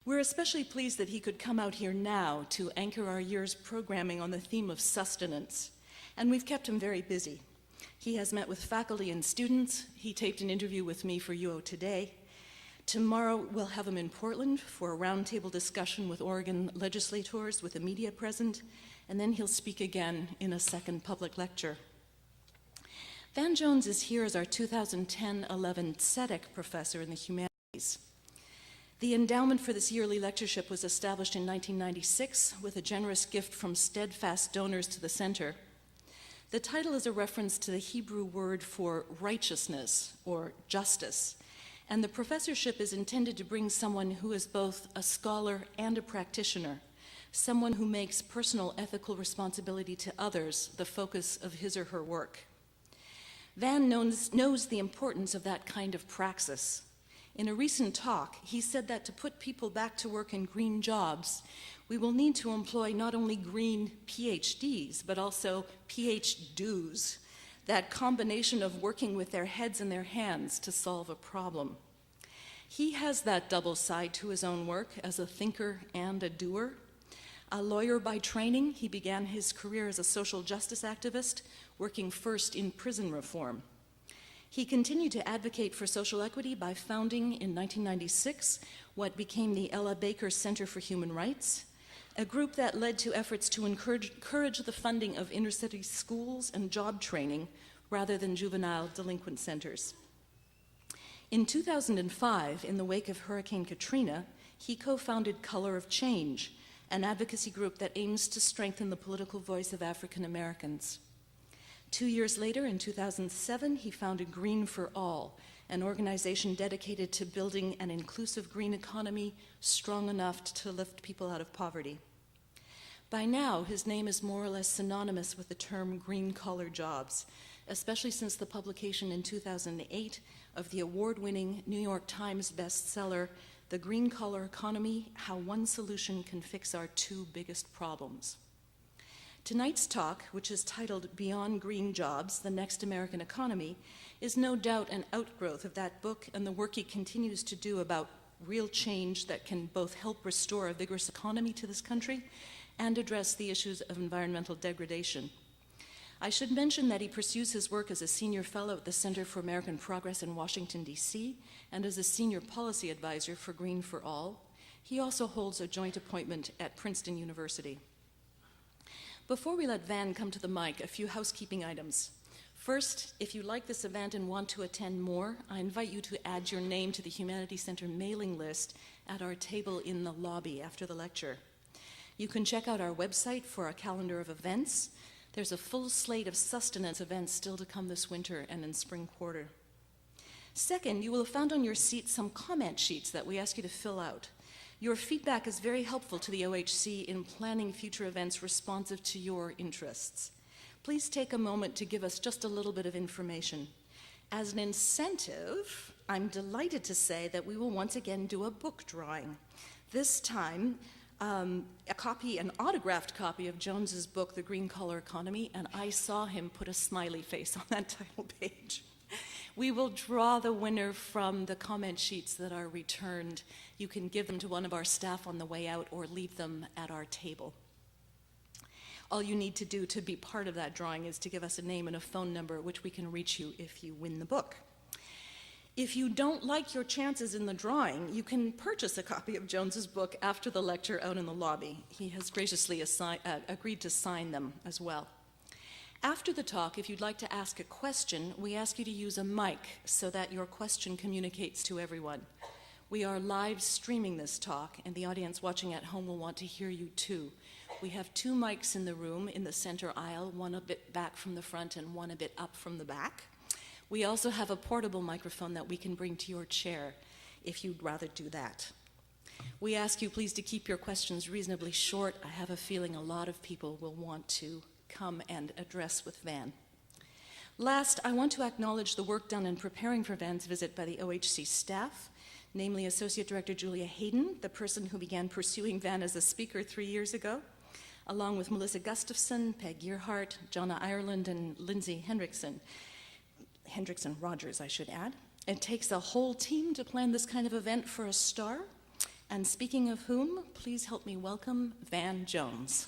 We're especially pleased that he could come out here now to anchor our year's programming on the theme of sustenance, and we've kept him very busy. He has met with faculty and students. He taped an interview with me for UO Today. Tomorrow we'll have him in Portland for a roundtable discussion with Oregon legislators with the media present, and then he'll speak again in a second public lecture. Van Jones is here as our 2010-11 Tzedek Professor in the Humanities. The endowment for this yearly lectureship was established in 1996 with a generous gift from steadfast donors to the center. The title is a reference to the Hebrew word for righteousness or justice, and the professorship is intended to bring someone who is both a scholar and a practitioner, someone who makes personal ethical responsibility to others the focus of his or her work. Van knows the importance of that kind of praxis. In a recent talk, he said that to put people back to work in green jobs, we will need to employ not only green PhDs, but also PhDos, that combination of working with their heads and their hands to solve a problem. He has that double side to his own work as a thinker and a doer. A lawyer by training, he began his career as a social justice activist, working first in prison reform. He continued to advocate for social equity by founding in 1996 what became the Ella Baker Center for Human Rights, a group that led to efforts to encourage the funding of inner-city schools and job training rather than juvenile delinquent centers. In 2005, in the wake of Hurricane Katrina, he co-founded Color of Change, an advocacy group that aims to strengthen the political voice of African Americans. 2 years later, in 2007, he founded Green for All, an organization dedicated to building an inclusive green economy strong enough to lift people out of poverty. By now, his name is more or less synonymous with the term green-collar jobs, especially since the publication in 2008 of the award-winning New York Times bestseller, The Green-Collar Economy: How One Solution Can Fix Our Two Biggest Problems. Tonight's talk, which is titled Beyond Green Jobs, The Next American Economy, is no doubt an outgrowth of that book and the work he continues to do about real change that can both help restore a vigorous economy to this country and address the issues of environmental degradation. I should mention that he pursues his work as a senior fellow at the Center for American Progress in Washington, D.C., and as a senior policy advisor for Green for All. He also holds a joint appointment at Princeton University. Before we let Van come to the mic, a few housekeeping items. First, if you like this event and want to attend more, I invite you to add your name to the Humanities Center mailing list at our table in the lobby after the lecture. You can check out our website for a calendar of events. There's a full slate of sustenance events still to come this winter and in spring quarter. Second, you will have found on your seat some comment sheets that we ask you to fill out. Your feedback is very helpful to the OHC in planning future events responsive to your interests. Please take a moment to give us just a little bit of information. As an incentive, I'm delighted to say that we will once again do a book drawing. This time, an autographed copy of Jones's book, The Green-Collar Economy, and I saw him put a smiley face on that title page. We will draw the winner from the comment sheets that are returned. You can give them to one of our staff on the way out or leave them at our table. All you need to do to be part of that drawing is to give us a name and a phone number at which we can reach you if you win the book. If you don't like your chances in the drawing, you can purchase a copy of Jones's book after the lecture out in the lobby. He has graciously agreed to sign them as well. After the talk, if you'd like to ask a question, we ask you to use a mic so that your question communicates to everyone. We are live streaming this talk, and the audience watching at home will want to hear you too. We have 2 mics in the room in the center aisle, one a bit back from the front and one a bit up from the back. We also have a portable microphone that we can bring to your chair if you'd rather do that. We ask you please to keep your questions reasonably short. I have a feeling a lot of people will want to come and address with Van. Last, I want to acknowledge the work done in preparing for Van's visit by the OHC staff, namely Associate Director Julia Hayden, the person who began pursuing Van as a speaker 3 years ago, along with Melissa Gustafson, Peg Gearhart, Jonna Ireland, and Lindsay Hendrickson Rogers, I should add. It takes a whole team to plan this kind of event for a star, And speaking of whom, please help me welcome Van Jones.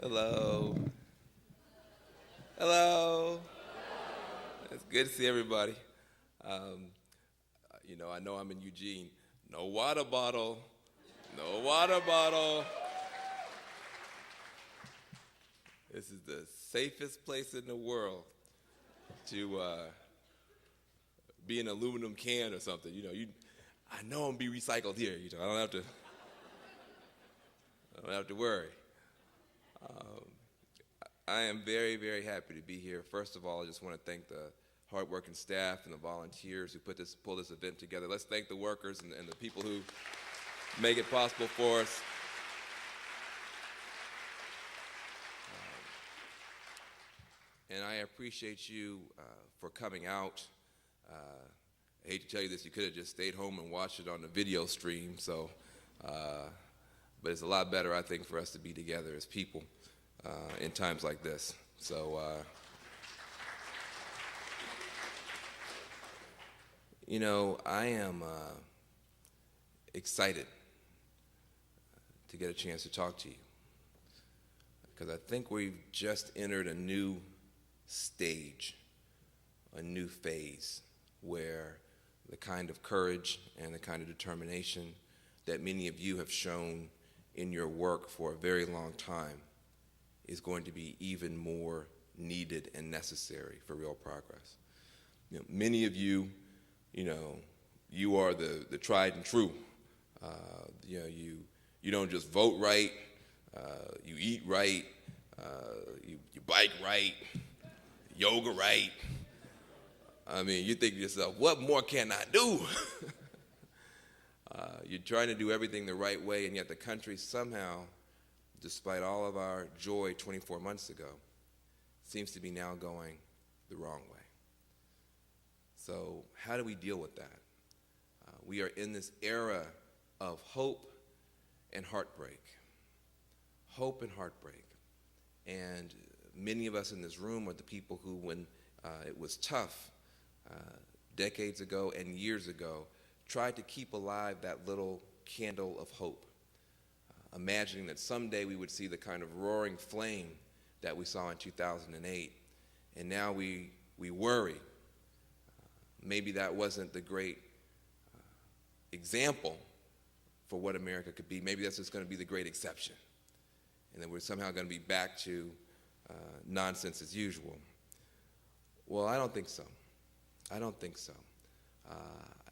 Hello. Hello. It's good to see everybody. I know I'm in Eugene. No water bottle. No water bottle. This is the safest place in the world to be an aluminum can or something. I know I'm be recycled here. I don't have to worry. I am very, very happy to be here. First of all, I just want to thank the hardworking staff and the volunteers who pull this event together. Let's thank the workers and the people who make it possible for us. And I appreciate you for coming out. I hate to tell you this, you could have just stayed home and watched it on the video stream. But it's a lot better, I think, for us to be together as people in times like this. So, I am excited to get a chance to talk to you because I think we've just entered a new stage, a new phase where the kind of courage and the kind of determination that many of you have shown in your work for a very long time is going to be even more needed and necessary for real progress. Many of you, you are the tried and true. You don't just vote right, you eat right, you bike right, yoga right. I mean, you think to yourself, what more can I do? You're trying to do everything the right way, and yet the country somehow, despite all of our joy 24 months ago, seems to be now going the wrong way. So how do we deal with that? We are in this era of hope and heartbreak. Hope and heartbreak. And many of us in this room are the people who, when it was tough decades ago and years ago, tried to keep alive that little candle of hope, imagining that someday we would see the kind of roaring flame that we saw in 2008. And now we worry. Maybe that wasn't the great example for what America could be. Maybe that's just going to be the great exception. And then we're somehow going to be back to nonsense as usual. Well, I don't think so. I don't think so.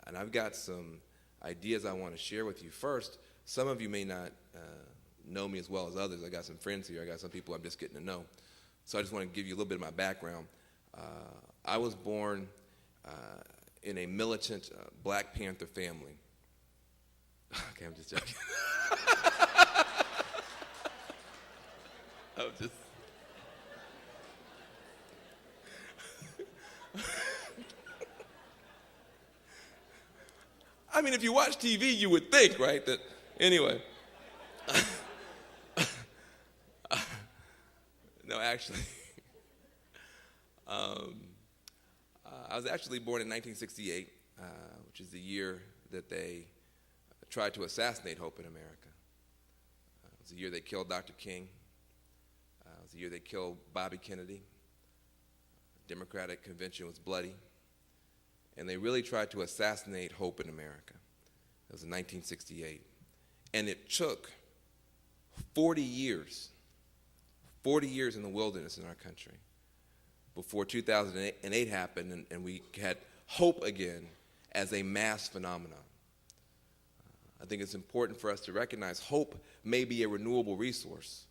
And I've got some ideas I want to share with you. First, some of you may not know me as well as others. I got some friends here. I got some people I'm just getting to know. So I just want to give you a little bit of my background. I was born in a militant Black Panther family. Okay, I'm just joking. I'm just... I mean, if you watch TV, you would think, right, that, anyway. No, actually, I was actually born in 1968, which is the year that they tried to assassinate hope in America. It was the year they killed Dr. King. It was the year they killed Bobby Kennedy. The Democratic Convention was bloody. And they really tried to assassinate hope in America. It was in 1968. And it took 40 years in the wilderness in our country before 2008 happened and we had hope again as a mass phenomenon. I think it's important for us to recognize hope may be a renewable resource,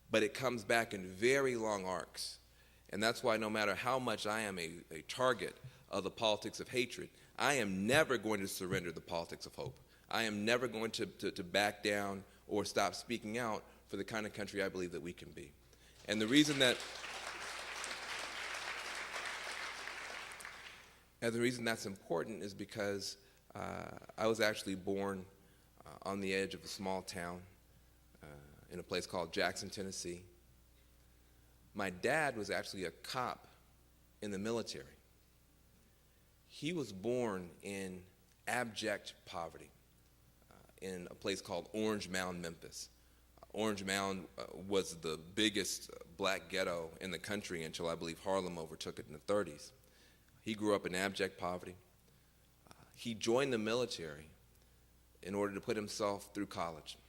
but it comes back in very long arcs. And that's why no matter how much I am a target of the politics of hatred, I am never going to surrender the politics of hope. I am never going to back down or stop speaking out for the kind of country I believe that we can be. And the reason that And the reason that's important is because I was actually born on the edge of a small town in a place called Jackson, Tennessee. My dad was actually a cop in the military. He was born in abject poverty in a place called Orange Mound, Memphis. Orange Mound was the biggest black ghetto in the country until I believe Harlem overtook it in the 30s. He grew up in abject poverty. He joined the military in order to put himself through college,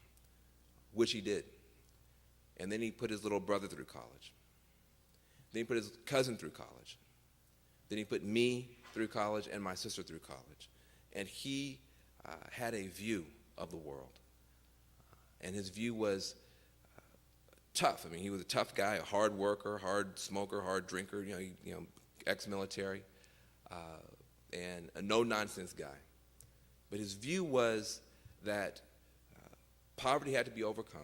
which he did. And then he put his little brother through college. Then he put his cousin through college. Then he put me through college and my sister through college. And he had a view of the world. And his view was tough. I mean, he was a tough guy, a hard worker, hard smoker, hard drinker, ex-military, and a no-nonsense guy. But his view was that poverty had to be overcome,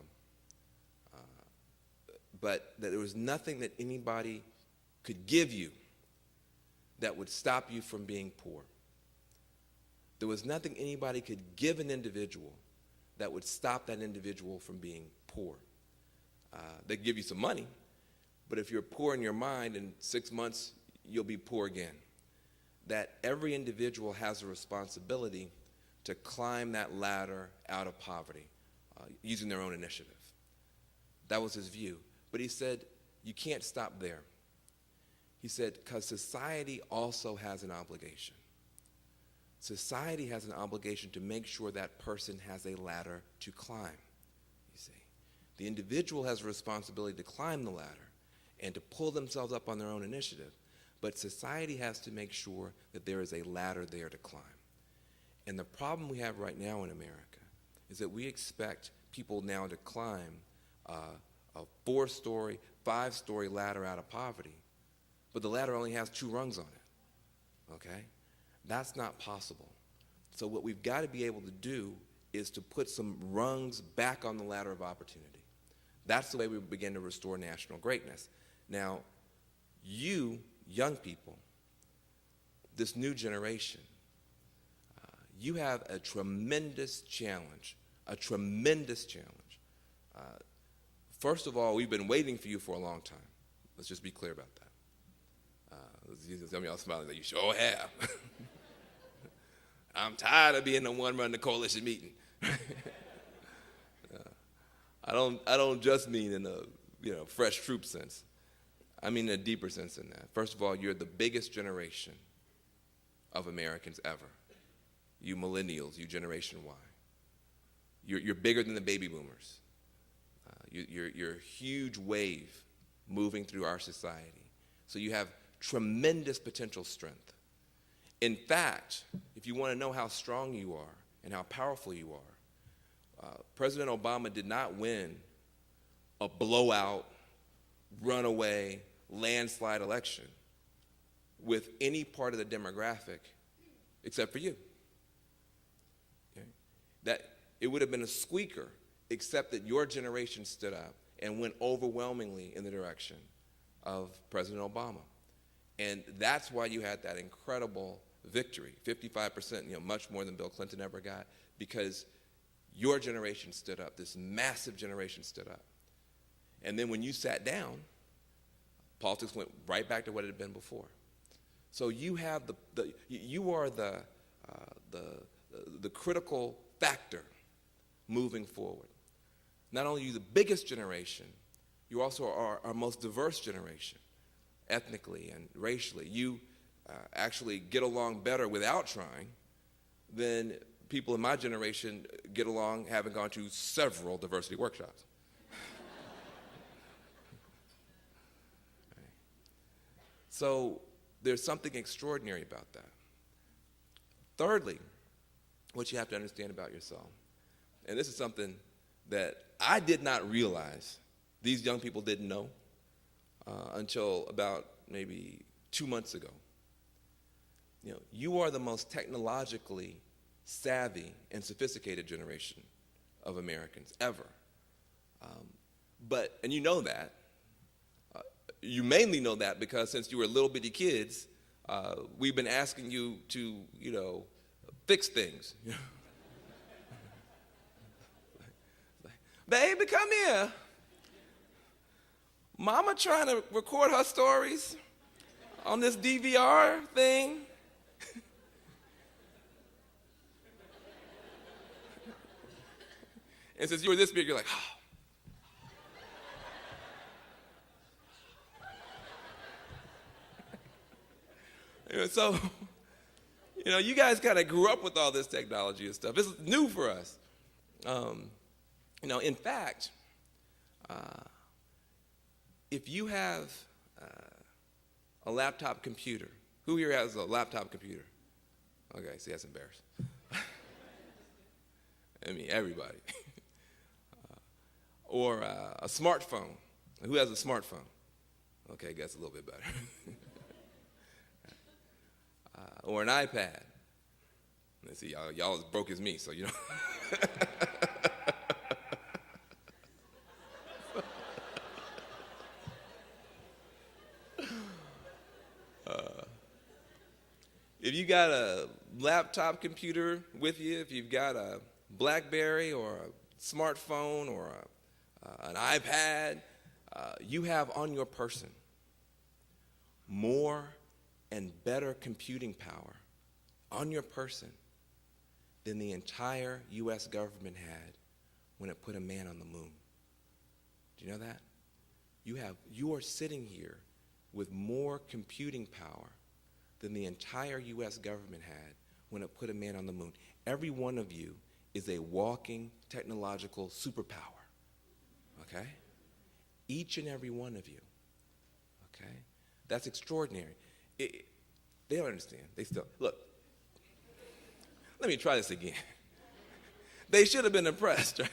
but that there was nothing that anybody could give you that would stop you from being poor. There was nothing anybody could give an individual that would stop that individual from being poor. They give you some money, but if you're poor in your mind, in 6 months, you'll be poor again. That every individual has a responsibility to climb that ladder out of poverty using their own initiative. That was his view. But he said, you can't stop there. He said, because society also has an obligation. Society has an obligation to make sure that person has a ladder to climb, you see. The individual has a responsibility to climb the ladder and to pull themselves up on their own initiative, but society has to make sure that there is a ladder there to climb. And the problem we have right now in America is that we expect people now to climb a 4-story, 5-story ladder out of poverty, but the ladder only has 2 rungs on it, okay? That's not possible. So what we've got to be able to do is to put some rungs back on the ladder of opportunity. That's the way we begin to restore national greatness. Now, you, young people, this new generation, you have a tremendous challenge, First of all, we've been waiting for you for a long time. Let's just be clear about that. Some of y'all smiling like you sure have. I'm tired of being the one running the coalition meeting. I don't just mean in a fresh troop sense. I mean in a deeper sense than that. First of all, you're the biggest generation of Americans ever. You millennials, you Generation Y. You're bigger than the baby boomers. You're a huge wave moving through our society. So you have tremendous potential strength. In fact, if you want to know how strong you are and how powerful you are, President Obama did not win a blowout, runaway, landslide election with any part of the demographic except for you. Okay? That it would have been a squeaker except that your generation stood up and went overwhelmingly in the direction of President Obama. And that's why you had that incredible victory, 55%, much more than Bill Clinton ever got, because your generation stood up, this massive generation stood up. And then when you sat down, politics went right back to what it had been before. So you have you are the critical factor moving forward. Not only are you the biggest generation, you also are our most diverse generation, ethnically and racially. You actually get along better without trying than people in my generation get along having gone to several diversity workshops. So there's something extraordinary about that. Thirdly, what you have to understand about yourself, and this is something that I did not realize these young people didn't know until about maybe 2 months ago. You are the most technologically savvy and sophisticated generation of Americans ever. And you know that. You mainly know that because since you were little bitty kids, we've been asking you to, fix things. Baby, come here. Mama trying to record her stories on this DVR thing. And since you were this big, you're like, oh. So, you guys kind of grew up with all this technology and stuff. It's new for us. In fact, if you have a laptop computer, who here has a laptop computer? Okay, see, that's embarrassing. I mean, everybody. Or a smartphone. Who has a smartphone? Okay, I guess a little bit better. Or an iPad. Let's see, y'all as broke as me, so you know. If you got a laptop computer with you, if you've got a BlackBerry or a smartphone or an iPad, you have on your person more and better computing power on your person than the entire U.S. government had when it put a man on the moon. Do you know that? You are sitting here with more computing power than the entire U.S. government had when it put a man on the moon. Every one of you is a walking technological superpower, okay? Each and every one of you, okay? That's extraordinary. They don't understand. They still, look, let me try this again. They should have been impressed, right?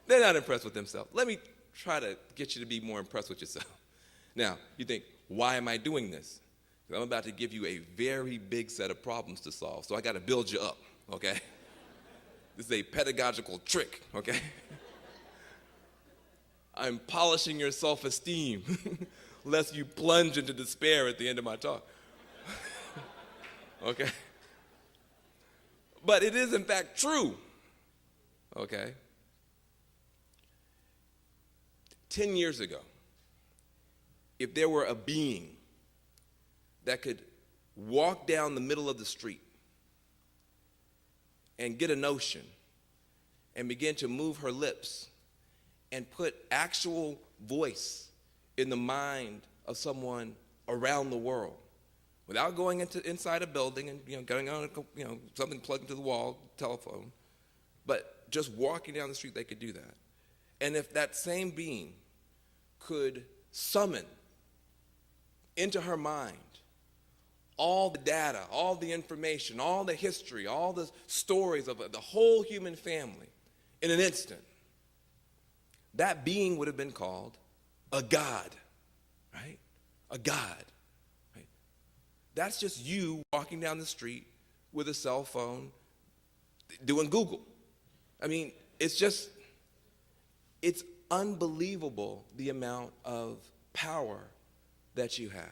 They're not impressed with themselves. Let me try to get you to be more impressed with yourself. Now, you think, why am I doing this? I'm about to give you a very big set of problems to solve, so I got to build you up, okay? This is a pedagogical trick, okay? I'm polishing your self-esteem lest you plunge into despair at the end of my talk. Okay? But it is in fact true, okay? 10 years ago, if there were a being that could walk down the middle of the street and get a notion and begin to move her lips and put actual voice in the mind of someone around the world without going inside a building and getting on something plugged into the wall, telephone, but just walking down the street, they could do that. And if that same being could summon into her mind all the data, all the information, all the history, all the stories of the whole human family in an instant, that being would have been called a god, right? A god. Right? That's just you walking down the street with a cell phone doing Google. I mean, it's unbelievable the amount of power that you have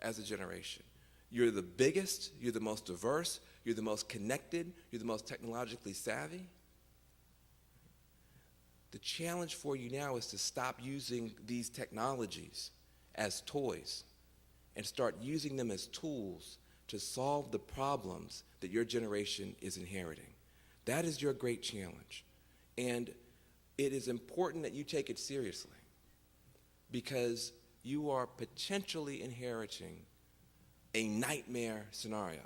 as a generation. You're the biggest, you're the most diverse, you're the most connected, you're the most technologically savvy. The challenge for you now is to stop using these technologies as toys and start using them as tools to solve the problems that your generation is inheriting. That is your great challenge. And it is important that you take it seriously because you are potentially inheriting a nightmare scenario.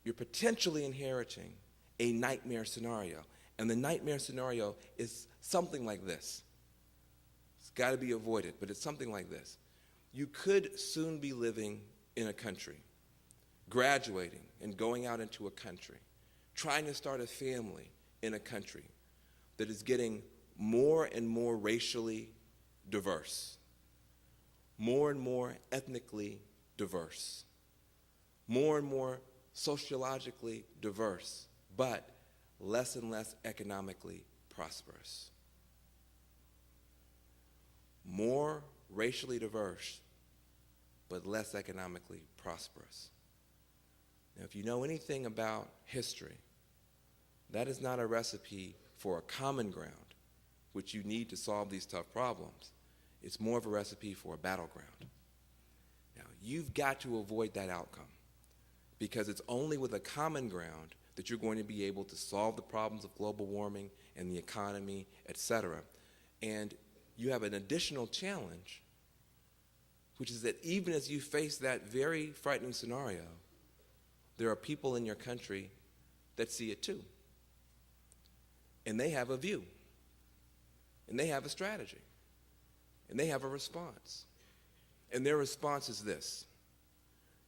You're potentially inheriting a nightmare scenario. And the nightmare scenario is something like this. It's got to be avoided, but it's something like this. You could soon be living in a country, graduating and going out into a country, trying to start a family in a country that is getting more and more racially diverse, more and more ethnically diverse, more and more sociologically diverse, but less and less economically prosperous. More racially diverse, but less economically prosperous. Now, if you know anything about history, that is not a recipe for a common ground, which you need to solve these tough problems. It's more of a recipe for a battleground. Now, you've got to avoid that outcome, because it's only with a common ground that you're going to be able to solve the problems of global warming and the economy, etc. And you have an additional challenge, which is that even as you face that very frightening scenario, there are people in your country that see it too. And they have a view. And they have a strategy. And they have a response. And their response is this: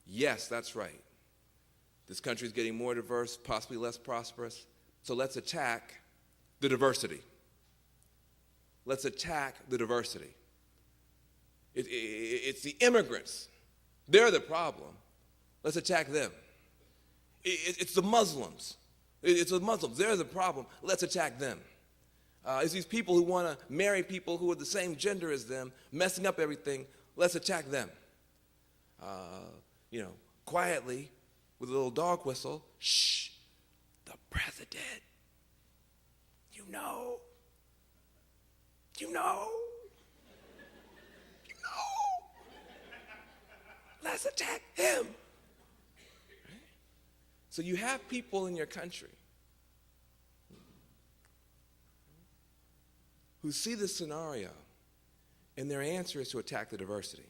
yes, that's right. This country is getting more diverse, possibly less prosperous, so let's attack the diversity. Let's attack the diversity. It's the immigrants. They're the problem. Let's attack them. It's the Muslims. It's the Muslims. They're the problem. Let's attack them. It's these people who want to marry people who are the same gender as them, messing up everything. Let's attack them. Quietly, with a little dog whistle, shh, the president. You know. Let's attack him. Right? So you have people in your country who see this scenario, and their answer is to attack the diversity.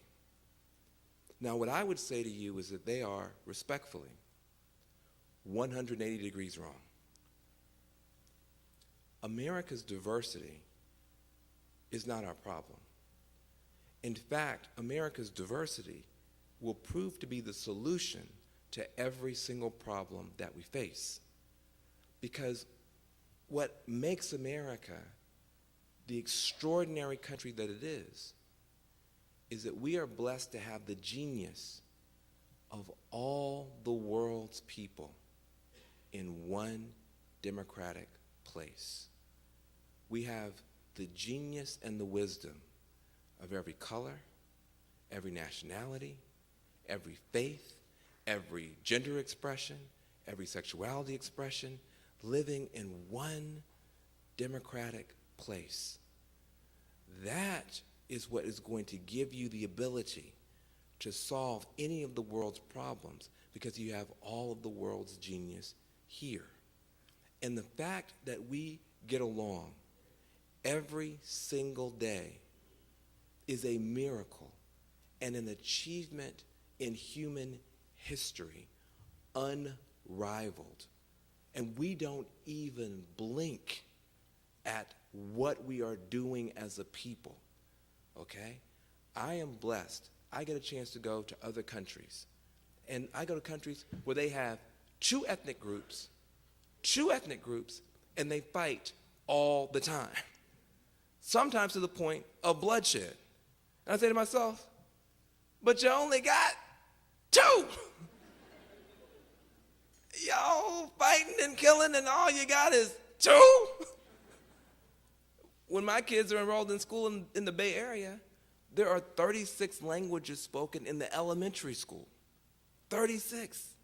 Now, what I would say to you is that they are, respectfully, 180 degrees wrong. America's diversity is not our problem. In fact, America's diversity will prove to be the solution to every single problem that we face. Because what makes America the extraordinary country that it is that we are blessed to have the genius of all the world's people in one democratic place. We have the genius and the wisdom of every color, every nationality, every faith, every gender expression, every sexuality expression, living in one democratic place. That is what is going to give you the ability to solve any of the world's problems, because you have all of the world's genius here. And the fact that we get along every single day is a miracle and an achievement in human history unrivaled. And we don't even blink at what we are doing as a people, okay? I am blessed. I get a chance to go to other countries. And I go to countries where they have two ethnic groups, and they fight all the time, sometimes to the point of bloodshed. And I say to myself, but you only got two. Y'all fighting and killing, and all you got is two? When my kids are enrolled in school in the Bay Area, there are 36 languages spoken in the elementary school. 36.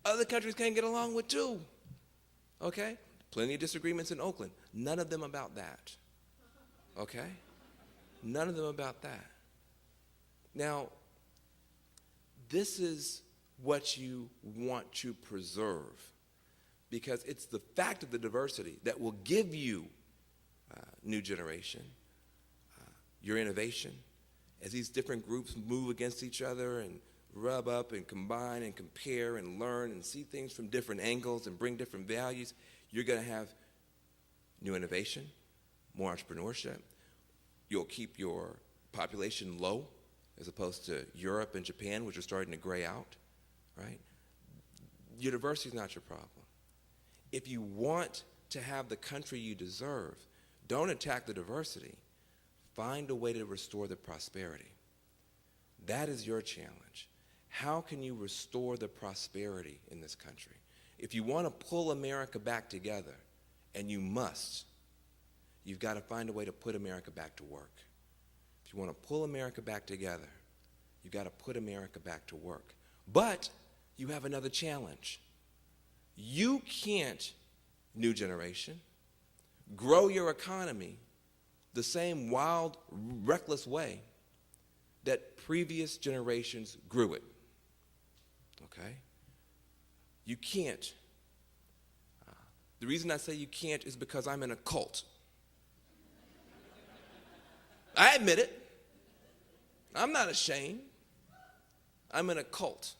Other countries can't get along with two. Okay? Plenty of disagreements in Oakland. None of them about that. Okay? None of them about that. Now, this is what you want to preserve, because it's the fact of the diversity that will give you new generation, your innovation, as these different groups move against each other and rub up and combine and compare and learn and see things from different angles and bring different values. You're going to have new innovation, more entrepreneurship. You'll keep your population low, as opposed to Europe and Japan, which are starting to gray out, right? Your diversity is not your problem. If you want to have the country you deserve, don't attack the diversity. Find a way to restore the prosperity. That is your challenge. How can you restore the prosperity in this country? If you want to pull America back together, and you must, you've got to find a way to put America back to work. If you want to pull America back together, You got to put America back to work. But you have another challenge. You can't, new generation, grow your economy the same wild, reckless way that previous generations grew it. Okay? You can't. The reason I say you can't is because I'm in a cult. I admit it. I'm not ashamed. I'm in a cult.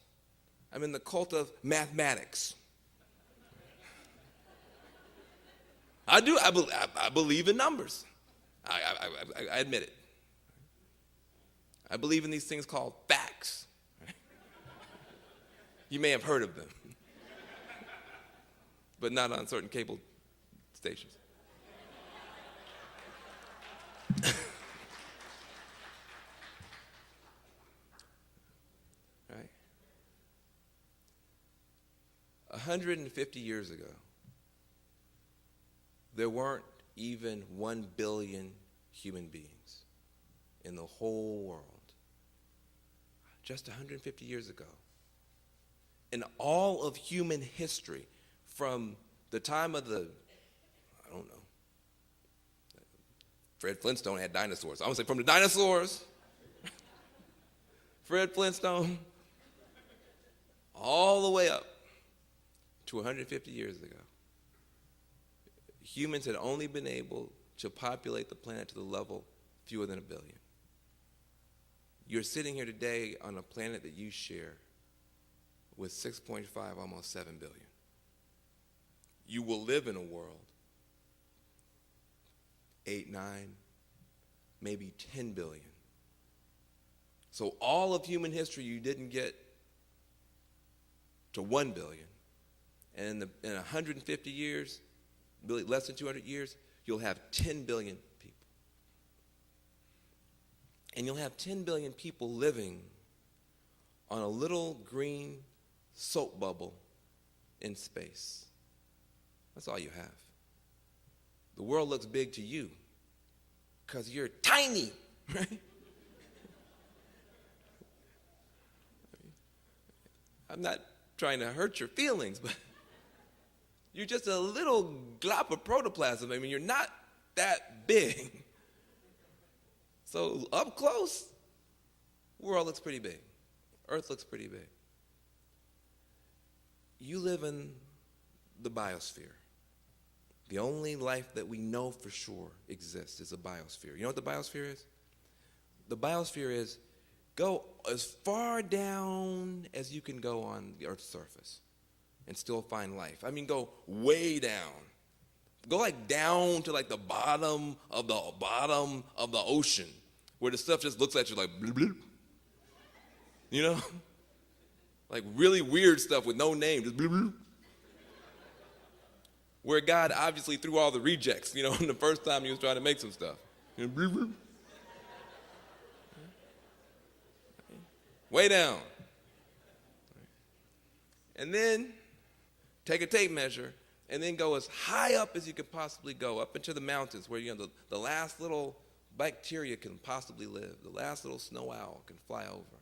I'm in the cult of mathematics. I do. I believe in numbers. I admit it. I believe in these things called facts. You may have heard of them, but not on certain cable stations. Right? 150 years ago, there weren't even 1 billion human beings in the whole world. Just 150 years ago. In all of human history, from the time of the, I don't know, Fred Flintstone had dinosaurs. I want to say from the dinosaurs, Fred Flintstone, all the way up to 150 years ago. Humans had only been able to populate the planet to the level fewer than 1 billion. You're sitting here today on a planet that you share with 6.5, almost 7 billion. You will live in a world 8, 9, maybe 10 billion. So all of human history, you didn't get to 1 billion. And in 150 years, really less than 200 years, you'll have 10 billion people. And you'll have 10 billion people living on a little green soap bubble in space. That's all you have. The world looks big to you because you're tiny, right? I'm not trying to hurt your feelings, but you're just a little glop of protoplasm. I mean, you're not that big. So up close, the world looks pretty big. Earth looks pretty big. You live in the biosphere. The only life that we know for sure exists is a biosphere. You know what the biosphere is? The biosphere is go as far down as you can go on the Earth's surface and still find life. I mean, go way down. Go like down to like the bottom of the ocean where the stuff just looks at you like bloop, bloop. You know? Like really weird stuff with no name, just bloop, bloop. Where God obviously threw all the rejects, you know, the first time he was trying to make some stuff. You know, bloop, bloop. Way down. And then take a tape measure and then go as high up as you could possibly go, up into the mountains where, you know, the last little bacteria can possibly live, the last little snow owl can fly over.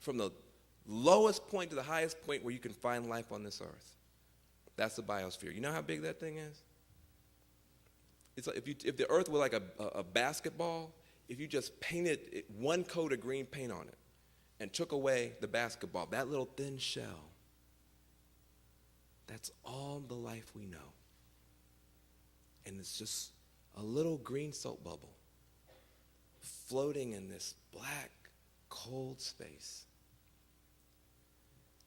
From the lowest point to the highest point where you can find life on this earth. That's the biosphere. You know how big that thing is? It's like if the earth were like a basketball, if you just painted one coat of green paint on it and took away the basketball, that little thin shell, that's all the life we know. And it's just a little green soap bubble floating in this black, cold space.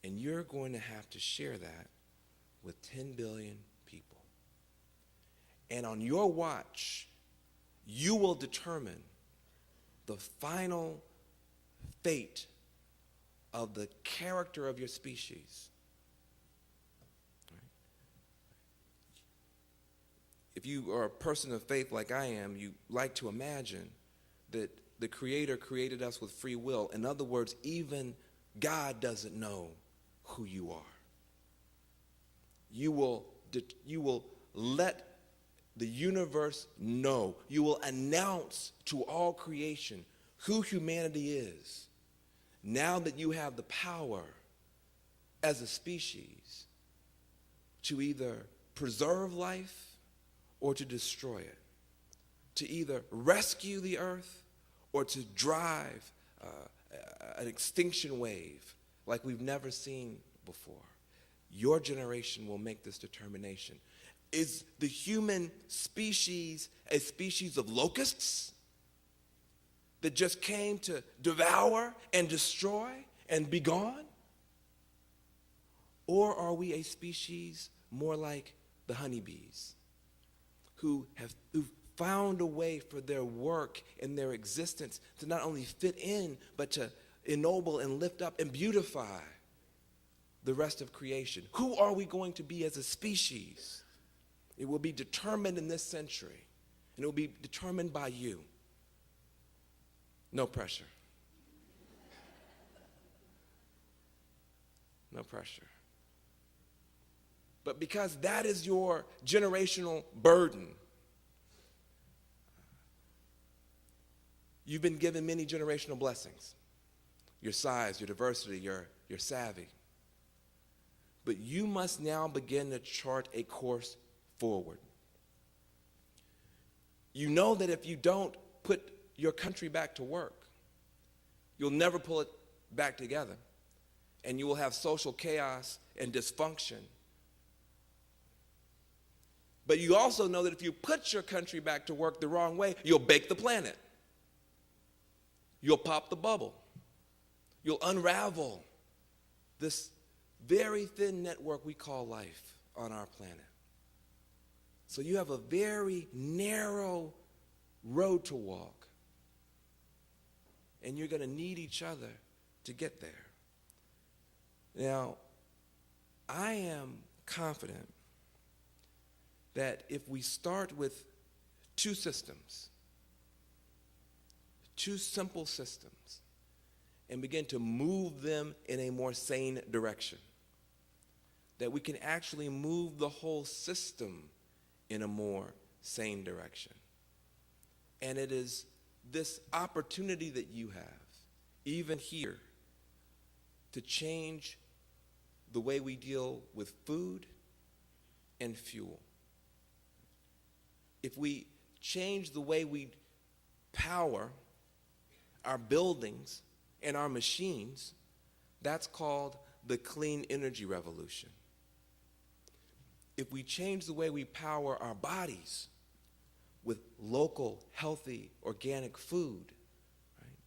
And you're going to have to share that with 10 billion people. And on your watch, you will determine the final fate of the character of your species. Right? If you are a person of faith like I am, you like to imagine that the Creator created us with free will. In other words, even God doesn't know who you are. You will let the universe know. You will announce to all creation who humanity is. now that you have the power as a species to either preserve life or to destroy it, to either rescue the earth or to drive an extinction wave like we've never seen before. Your generation will make this determination. Is the human species a species of locusts that just came to devour and destroy and be gone? Or are we a species more like the honeybees who've found a way for their work and their existence to not only fit in, but to ennoble and lift up and beautify the rest of creation? Who are we going to be as a species? It will be determined in this century, and it will be determined by you. No pressure. No pressure. But because that is your generational burden, you've been given many generational blessings. Your size, your diversity, your savvy. But you must now begin to chart a course forward. You know that if you don't put your country back to work, you'll never pull it back together. And you will have social chaos and dysfunction. But you also know that if you put your country back to work the wrong way, you'll bake the planet. You'll pop the bubble. You'll unravel this very thin network we call life on our planet. So you have a very narrow road to walk. And you're going to need each other to get there. Now, I am confident that if we start with two systems, two simple systems, and begin to move them in a more sane direction, that we can actually move the whole system in a more sane direction. And it is this opportunity that you have, even here, to change the way we deal with food and fuel. If we change the way we power our buildings and our machines, that's called the clean energy revolution. If we change the way we power our bodies with local, healthy, organic food, right,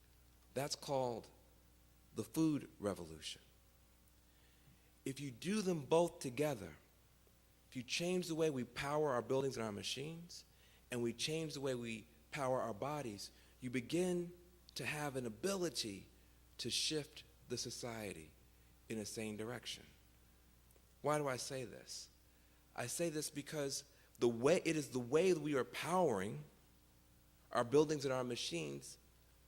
that's called the food revolution. If you do them both together, if you change the way we power our buildings and our machines, and we change the way we power our bodies, you begin to have an ability to shift the society in a sane direction. Why do I say this? I say this because it is the way that we are powering our buildings and our machines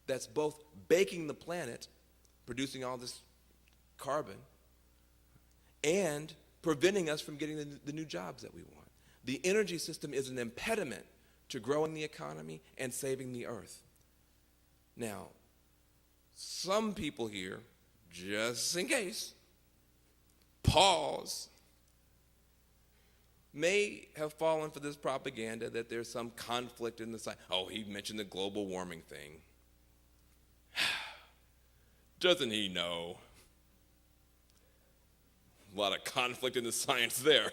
that's both baking the planet, producing all this carbon, and preventing us from getting the new jobs that we want. The energy system is an impediment to growing the economy and saving the earth. Now, some people here, just in case, pause, may have fallen for this propaganda that there's some conflict in the science. Oh, he mentioned the global warming thing. Doesn't he know? A lot of conflict in the science there.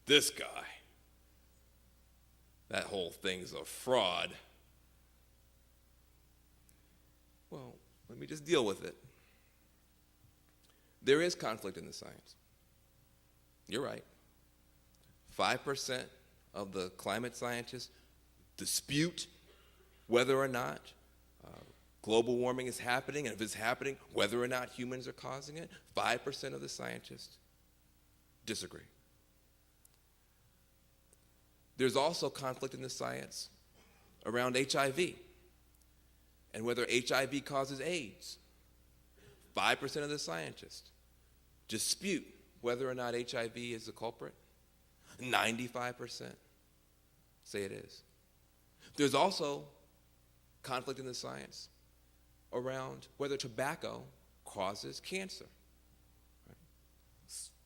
This guy, that whole thing's a fraud. Well, let me just deal with it. There is conflict in the science. You're right. 5% of the climate scientists dispute whether or not global warming is happening, and if it's happening, whether or not humans are causing it. 5% of the scientists disagree. There's also conflict in the science around HIV and whether HIV causes AIDS. 5% of the scientists dispute whether or not HIV is the culprit. 95% say it is. There's also conflict in the science around whether tobacco causes cancer.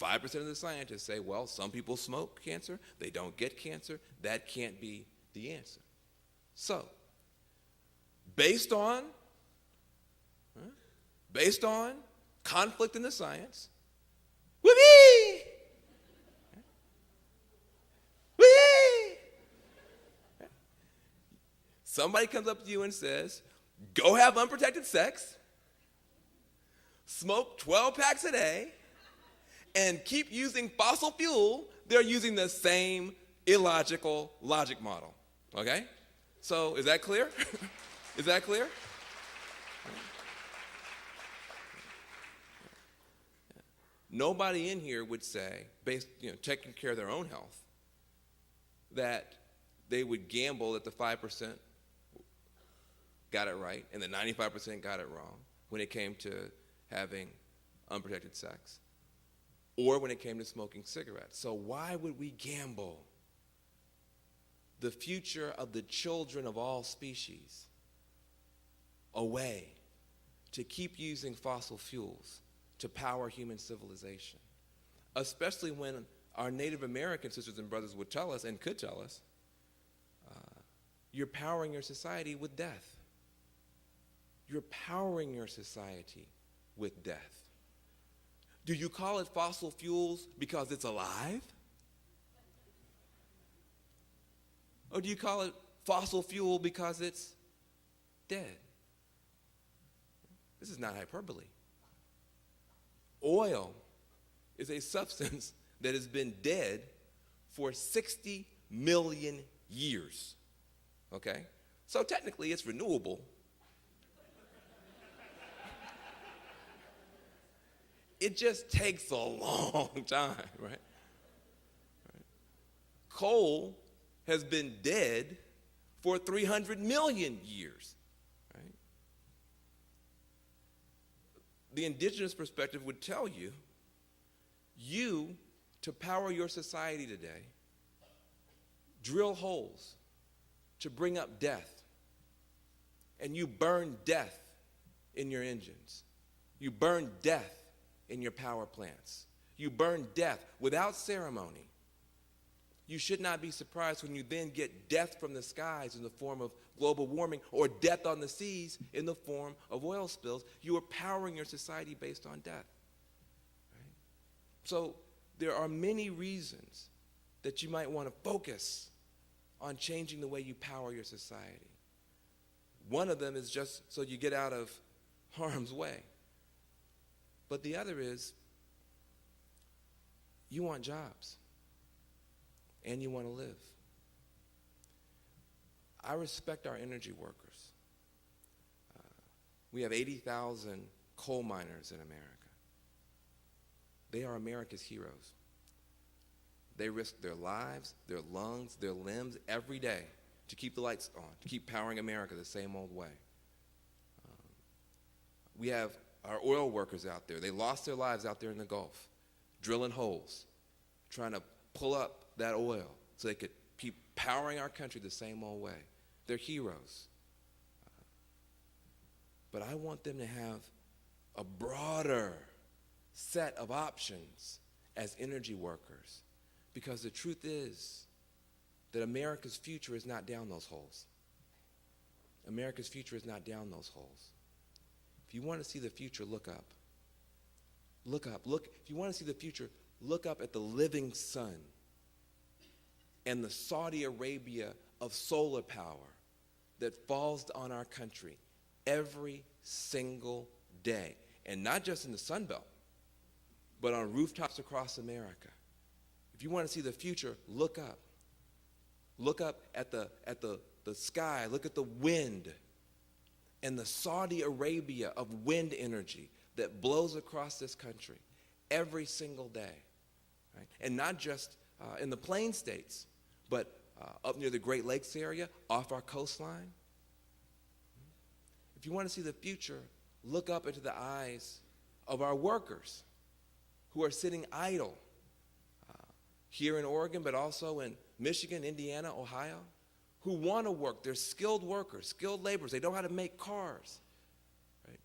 5% of the scientists say, well, some people smoke cancer, they don't get cancer. That can't be the answer. So, based on conflict in the science, whoopee! Whoopee! Somebody comes up to you and says, go have unprotected sex, smoke 12 packs a day, and keep using fossil fuel. They're using the same illogical logic model. Okay? So, is that clear? Is that clear? Nobody in here would say, based, taking care of their own health, that they would gamble that the 5% got it right and the 95% got it wrong when it came to having unprotected sex or when it came to smoking cigarettes. So why would we gamble the future of the children of all species away to keep using fossil fuels to power human civilization, especially when our Native American sisters and brothers would tell us and could tell us, you're powering your society with death. You're powering your society with death. Do you call it fossil fuels because it's alive? Or do you call it fossil fuel because it's dead? This is not hyperbole. Oil is a substance that has been dead for 60 million years. Okay? So technically it's renewable. It just takes a long time, right? Coal has been dead for 300 million years, right? The indigenous perspective would tell you, to power your society today, drill holes to bring up death, and you burn death in your engines. You burn death in your power plants. You burn death without ceremony. You should not be surprised when you then get death from the skies in the form of global warming or death on the seas in the form of oil spills. You are powering your society based on death. Right? So there are many reasons that you might want to focus on changing the way you power your society. One of them is just so you get out of harm's way. But the other is you want jobs and you want to live. I respect our energy workers. We have 80,000 coal miners in America. They are America's heroes. They risk their lives, their lungs, their limbs every day to keep the lights on, to keep powering America the same old way. We have our oil workers out there. They lost their lives out there in the Gulf, drilling holes, trying to pull up that oil so they could keep powering our country the same old way. They're heroes. But I want them to have a broader set of options as energy workers, because the truth is that America's future is not down those holes. America's future is not down those holes. If you want to see the future, look up. Look up. Look. If you want to see the future, look up at the living sun and the Saudi Arabia of solar power that falls on our country every single day. And not just in the Sun Belt, but on rooftops across America. If you want to see the future, look up. Look up at the sky. Look at the wind and the Saudi Arabia of wind energy that blows across this country every single day. Right? And not just in the plain states, but up near the Great Lakes area, off our coastline. If you want to see the future, look up into the eyes of our workers who are sitting idle here in Oregon, but also in Michigan, Indiana, Ohio, who want to work. They're skilled workers, skilled laborers. They know how to make cars. Right?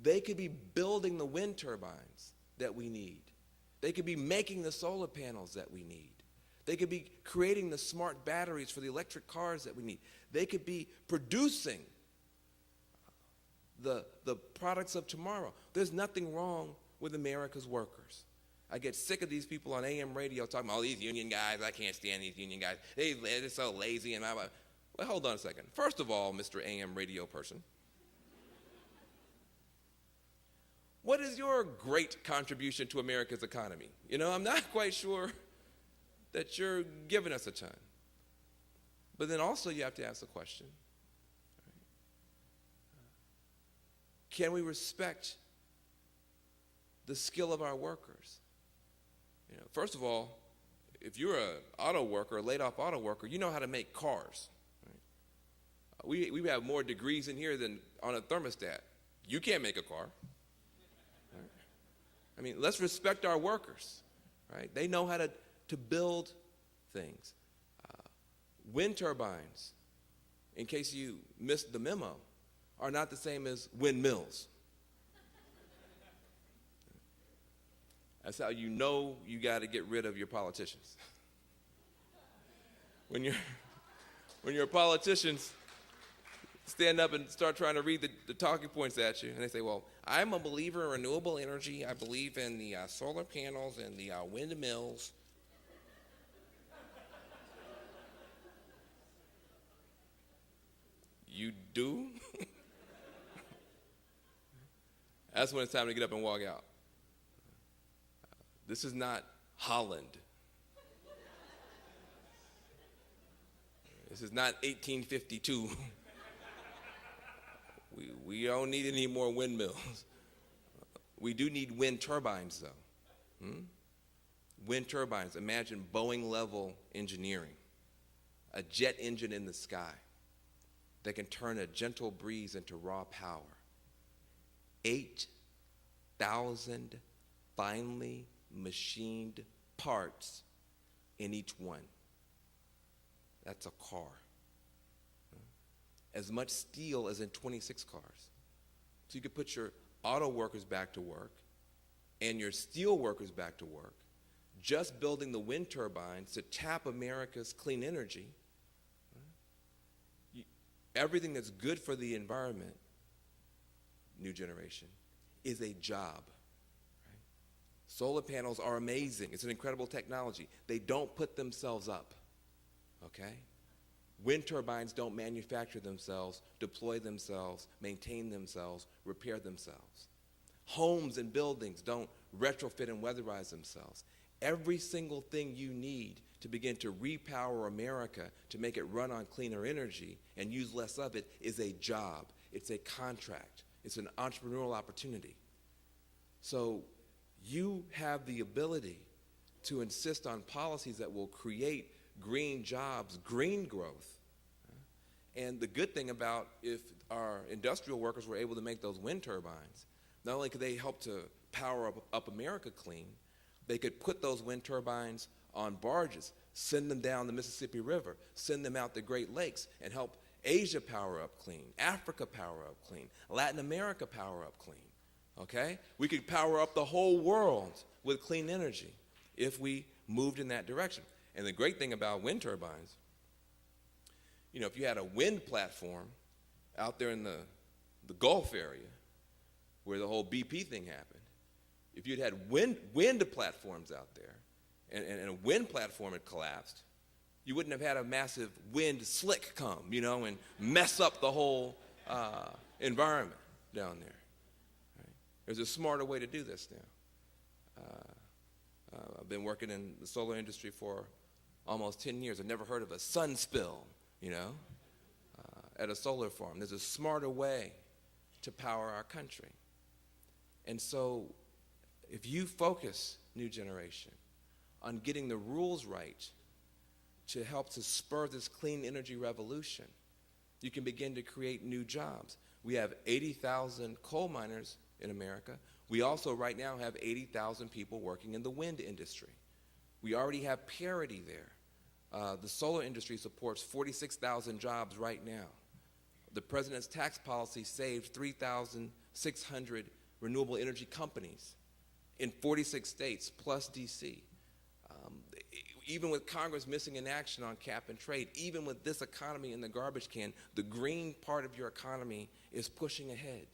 They could be building the wind turbines that we need. They could be making the solar panels that we need. They could be creating the smart batteries for the electric cars that we need. They could be producing the products of tomorrow. There's nothing wrong with America's workers. I get sick of these people on AM radio talking about all these union guys. I can't stand these union guys. They're so lazy. And well, hold on a second. First of all, Mr. AM radio person, what is your great contribution to America's economy? You know, I'm not quite sure that you're giving us a ton. But then also you have to ask the question, can we respect the skill of our workers? You know, first of all, if you're an auto worker, a laid-off auto worker, you know how to make cars. Right? We have more degrees in here than on a thermostat. You can't make a car. Right? I mean, let's respect our workers. Right? They know how to build things. Wind turbines, in case you missed the memo, are not the same as windmills. That's how you know you got to get rid of your politicians. When your politicians stand up and start trying to read the talking points at you, and they say, well, I'm a believer in renewable energy. I believe in the solar panels and the windmills. You do? That's when it's time to get up and walk out. This is not Holland. This is not 1852. We don't need any more windmills. We do need wind turbines, though. Wind turbines. Imagine Boeing-level engineering. A jet engine in the sky that can turn a gentle breeze into raw power. 8,000 finely machined parts in each one. That's a car. As much steel as in 26 cars. So you could put your auto workers back to work and your steel workers back to work, just building the wind turbines to tap America's clean energy. Everything that's good for the environment, new generation, is a job. Right? Solar panels are amazing. It's an incredible technology. They don't put themselves up, okay? Wind turbines don't manufacture themselves, deploy themselves, maintain themselves, repair themselves. Homes and buildings don't retrofit and weatherize themselves. Every single thing you need to begin to repower America, to make it run on cleaner energy and use less of it, is a job. It's a contract. It's an entrepreneurial opportunity. So you have the ability to insist on policies that will create green jobs, green growth. And the good thing about if our industrial workers were able to make those wind turbines, not only could they help to power up America clean, they could put those wind turbines on barges, send them down the Mississippi River, send them out the Great Lakes, and help Asia power up clean, Africa power up clean, Latin America power up clean, okay? We could power up the whole world with clean energy if we moved in that direction. And the great thing about wind turbines, you know, if you had a wind platform out there in the Gulf area where the whole BP thing happened, if you'd had wind platforms out there and a wind platform had collapsed, you wouldn't have had a massive wind slick come, you know, and mess up the whole environment down there. Right? There's a smarter way to do this now. I've been working in the solar industry for almost 10 years. I've never heard of a sun spill, you know, at a solar farm. There's a smarter way to power our country. And so if you focus, new generation, on getting the rules right to help to spur this clean energy revolution, you can begin to create new jobs. We have 80,000 coal miners in America. We also right now have 80,000 people working in the wind industry. We already have parity there. The solar industry supports 46,000 jobs right now. The president's tax policy saved 3,600 renewable energy companies in 46 states, plus D.C. Even with Congress missing in action on cap and trade, even with this economy in the garbage can, the green part of your economy is pushing ahead.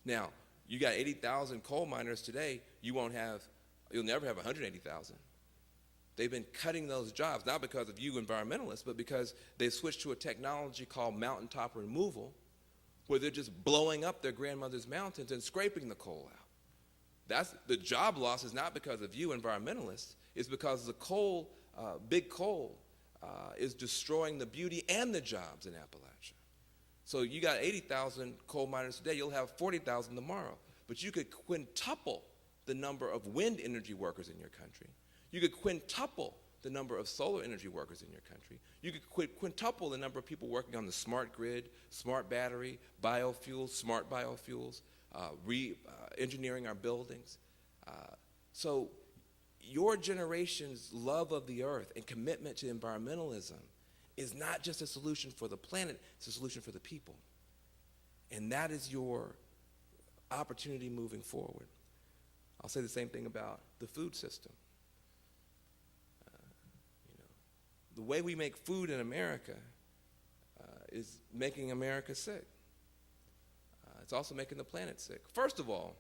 Now, you got 80,000 coal miners today, you'll never have 180,000. They've been cutting those jobs, not because of you environmentalists, but because they've switched to a technology called mountaintop removal, where they're just blowing up their grandmother's mountains and scraping the coal out. The job loss is not because of you environmentalists, it's because the coal, big coal, is destroying the beauty and the jobs in Appalachia. So you got 80,000 coal miners today, you'll have 40,000 tomorrow. But you could quintuple the number of wind energy workers in your country. You could quintuple the number of solar energy workers in your country. You could quintuple the number of people working on the smart grid, smart battery, biofuels, smart biofuels, engineering our buildings. So your generation's love of the earth and commitment to environmentalism is not just a solution for the planet, it's a solution for the people. And that is your opportunity moving forward. I'll say the same thing about the food system. The way we make food in America is making America sick. It's also making the planet sick. First of all,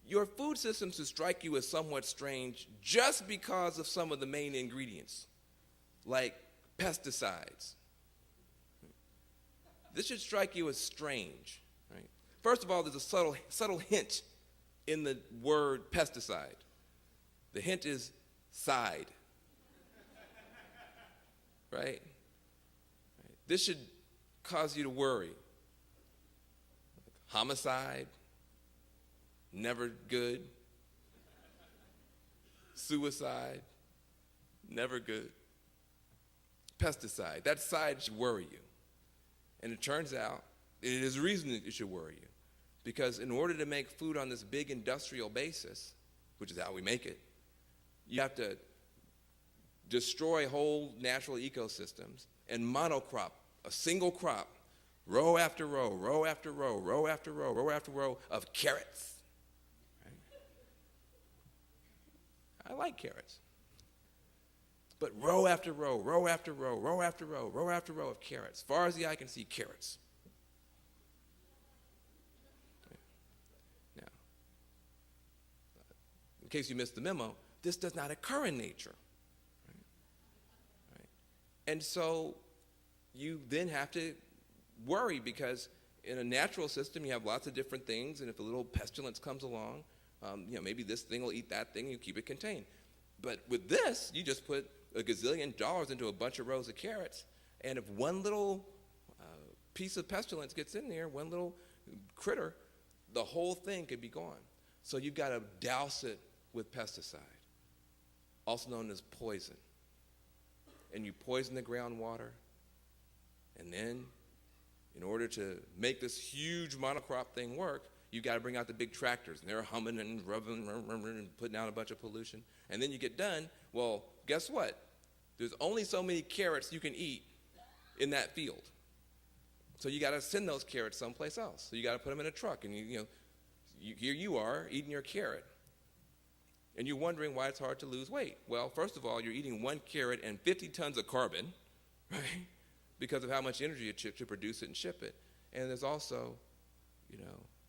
your food systems should strike you as somewhat strange just because of some of the main ingredients, like pesticides. This should strike you as strange, right? First of all, there's a subtle hint in the word pesticide. The hint is side. Right? This should cause you to worry. Homicide, never good. Suicide, never good. Pesticide, that side should worry you. And it turns out it is a reason that it should worry you. Because in order to make food on this big industrial basis, which is how we make it, you have to destroy whole natural ecosystems and monocrop, a single crop, row after row, row after row, row after row, row after row of carrots. Right? I like carrots. But row after row, row after row, row after row, row after row of carrots. As far as the eye can see, carrots. Now, in case you missed the memo, this does not occur in nature. And so you then have to worry because in a natural system you have lots of different things, and if a little pestilence comes along, maybe this thing will eat that thing and you keep it contained. But with this, you just put a gazillion dollars into a bunch of rows of carrots, and if one little piece of pestilence gets in there, one little critter, the whole thing could be gone. So you've got to douse it with pesticide, also known as poison. And you poison the groundwater, and then in order to make this huge monocrop thing work, you got to bring out the big tractors, and they're humming and rubbing and putting out a bunch of pollution. And then you get done, well, guess what? There's only so many carrots you can eat in that field. So you got to send those carrots someplace else. So you got to put them in a truck, and here you are eating your carrot. And you're wondering why it's hard to lose weight. Well, first of all, you're eating one carrot and 50 tons of carbon, right? Because of how much energy it took to produce it and ship it. And there's also,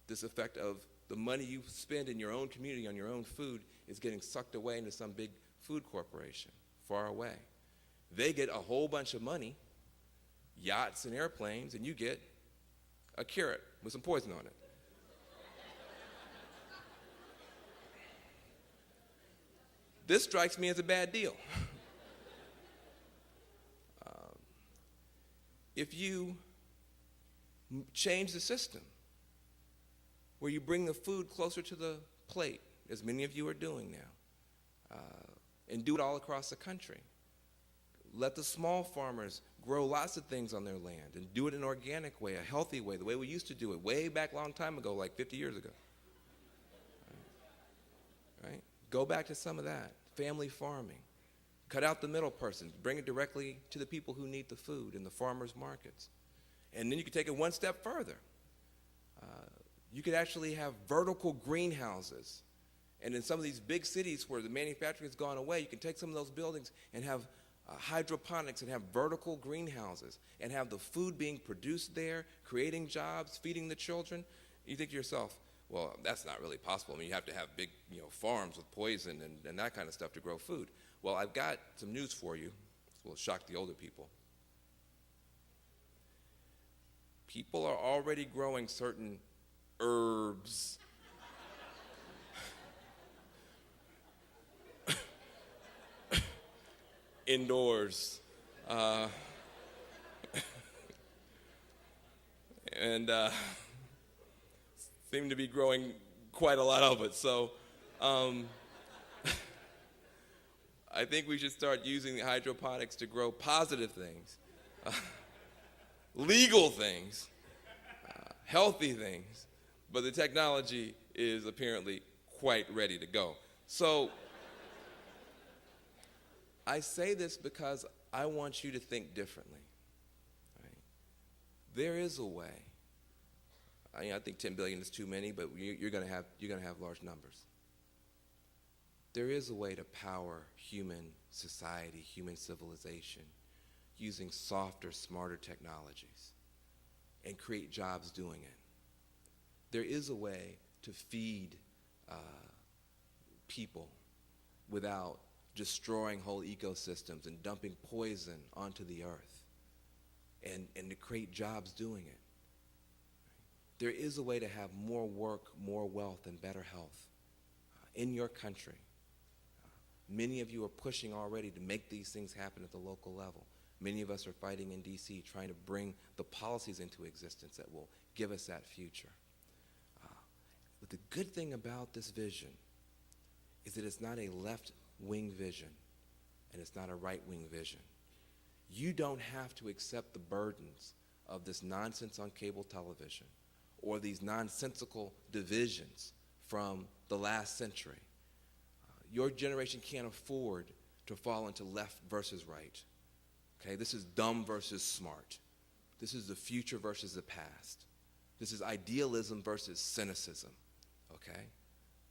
this effect of the money you spend in your own community on your own food is getting sucked away into some big food corporation far away. They get a whole bunch of money, yachts and airplanes, and you get a carrot with some poison on it. This strikes me as a bad deal. If you change the system where you bring the food closer to the plate, as many of you are doing now, and do it all across the country, let the small farmers grow lots of things on their land and do it in an organic way, a healthy way, the way we used to do it way back a long time ago, like 50 years ago. Right? Go back to some of that. Family farming. Cut out the middle person. Bring it directly to the people who need the food in the farmers markets. And then you could take it one step further. You could actually have vertical greenhouses. And in some of these big cities where the manufacturing has gone away, you can take some of those buildings and have hydroponics and have vertical greenhouses and have the food being produced there, creating jobs, feeding the children. You think to yourself, well, that's not really possible. I mean, you have to have big, farms with poison and that kind of stuff to grow food. Well, I've got some news for you. This will shock the older people. People are already growing certain herbs indoors. And seem to be growing quite a lot of it. So I think we should start using the hydroponics to grow positive things, legal things, healthy things, but the technology is apparently quite ready to go. So I say this because I want you to think differently. Right? There is a way. I think 10 billion is too many, but you're going to have large numbers. There is a way to power human society, human civilization, using softer, smarter technologies and create jobs doing it. There is a way to feed people without destroying whole ecosystems and dumping poison onto the earth and to create jobs doing it. There is a way to have more work, more wealth, and better health in your country. Many of you are pushing already to make these things happen at the local level. Many of us are fighting in D.C. trying to bring the policies into existence that will give us that future. But the good thing about this vision is that it's not a left-wing vision and it's not a right-wing vision. You don't have to accept the burdens of this nonsense on cable television or these nonsensical divisions from the last century. Your generation can't afford to fall into left versus right. Okay, this is dumb versus smart. This is the future versus the past. This is idealism versus cynicism. Okay?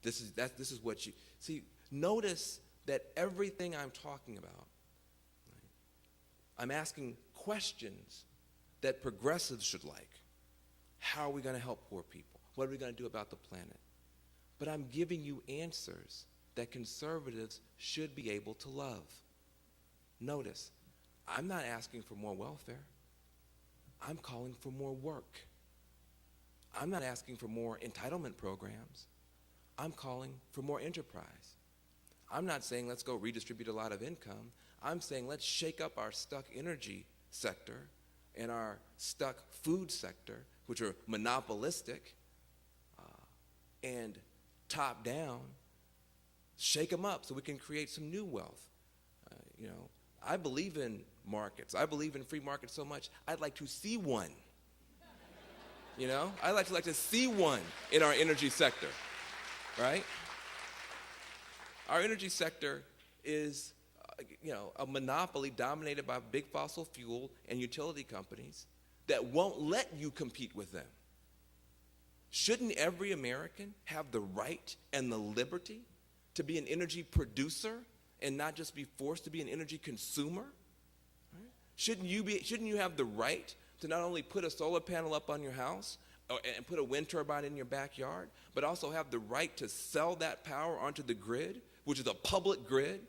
This is what you see. Notice that everything I'm talking about, right, I'm asking questions that progressives should like. How are we going to help poor people? What are we going to do about the planet? But I'm giving you answers that conservatives should be able to love. Notice, I'm not asking for more welfare. I'm calling for more work. I'm not asking for more entitlement programs. I'm calling for more enterprise. I'm not saying let's go redistribute a lot of income. I'm saying let's shake up our stuck energy sector and our stuck food sector, which are monopolistic and top down, shake them up so we can create some new wealth. I believe in markets. I believe in free markets so much, I'd like to see one. I'd like to see one in our energy sector, right? Our energy sector is, a monopoly dominated by big fossil fuel and utility companies that won't let you compete with them. Shouldn't every American have the right and the liberty to be an energy producer and not just be forced to be an energy consumer? Right? Shouldn't you have the right to not only put a solar panel up on your house and put a wind turbine in your backyard, but also have the right to sell that power onto the grid, which is a public grid,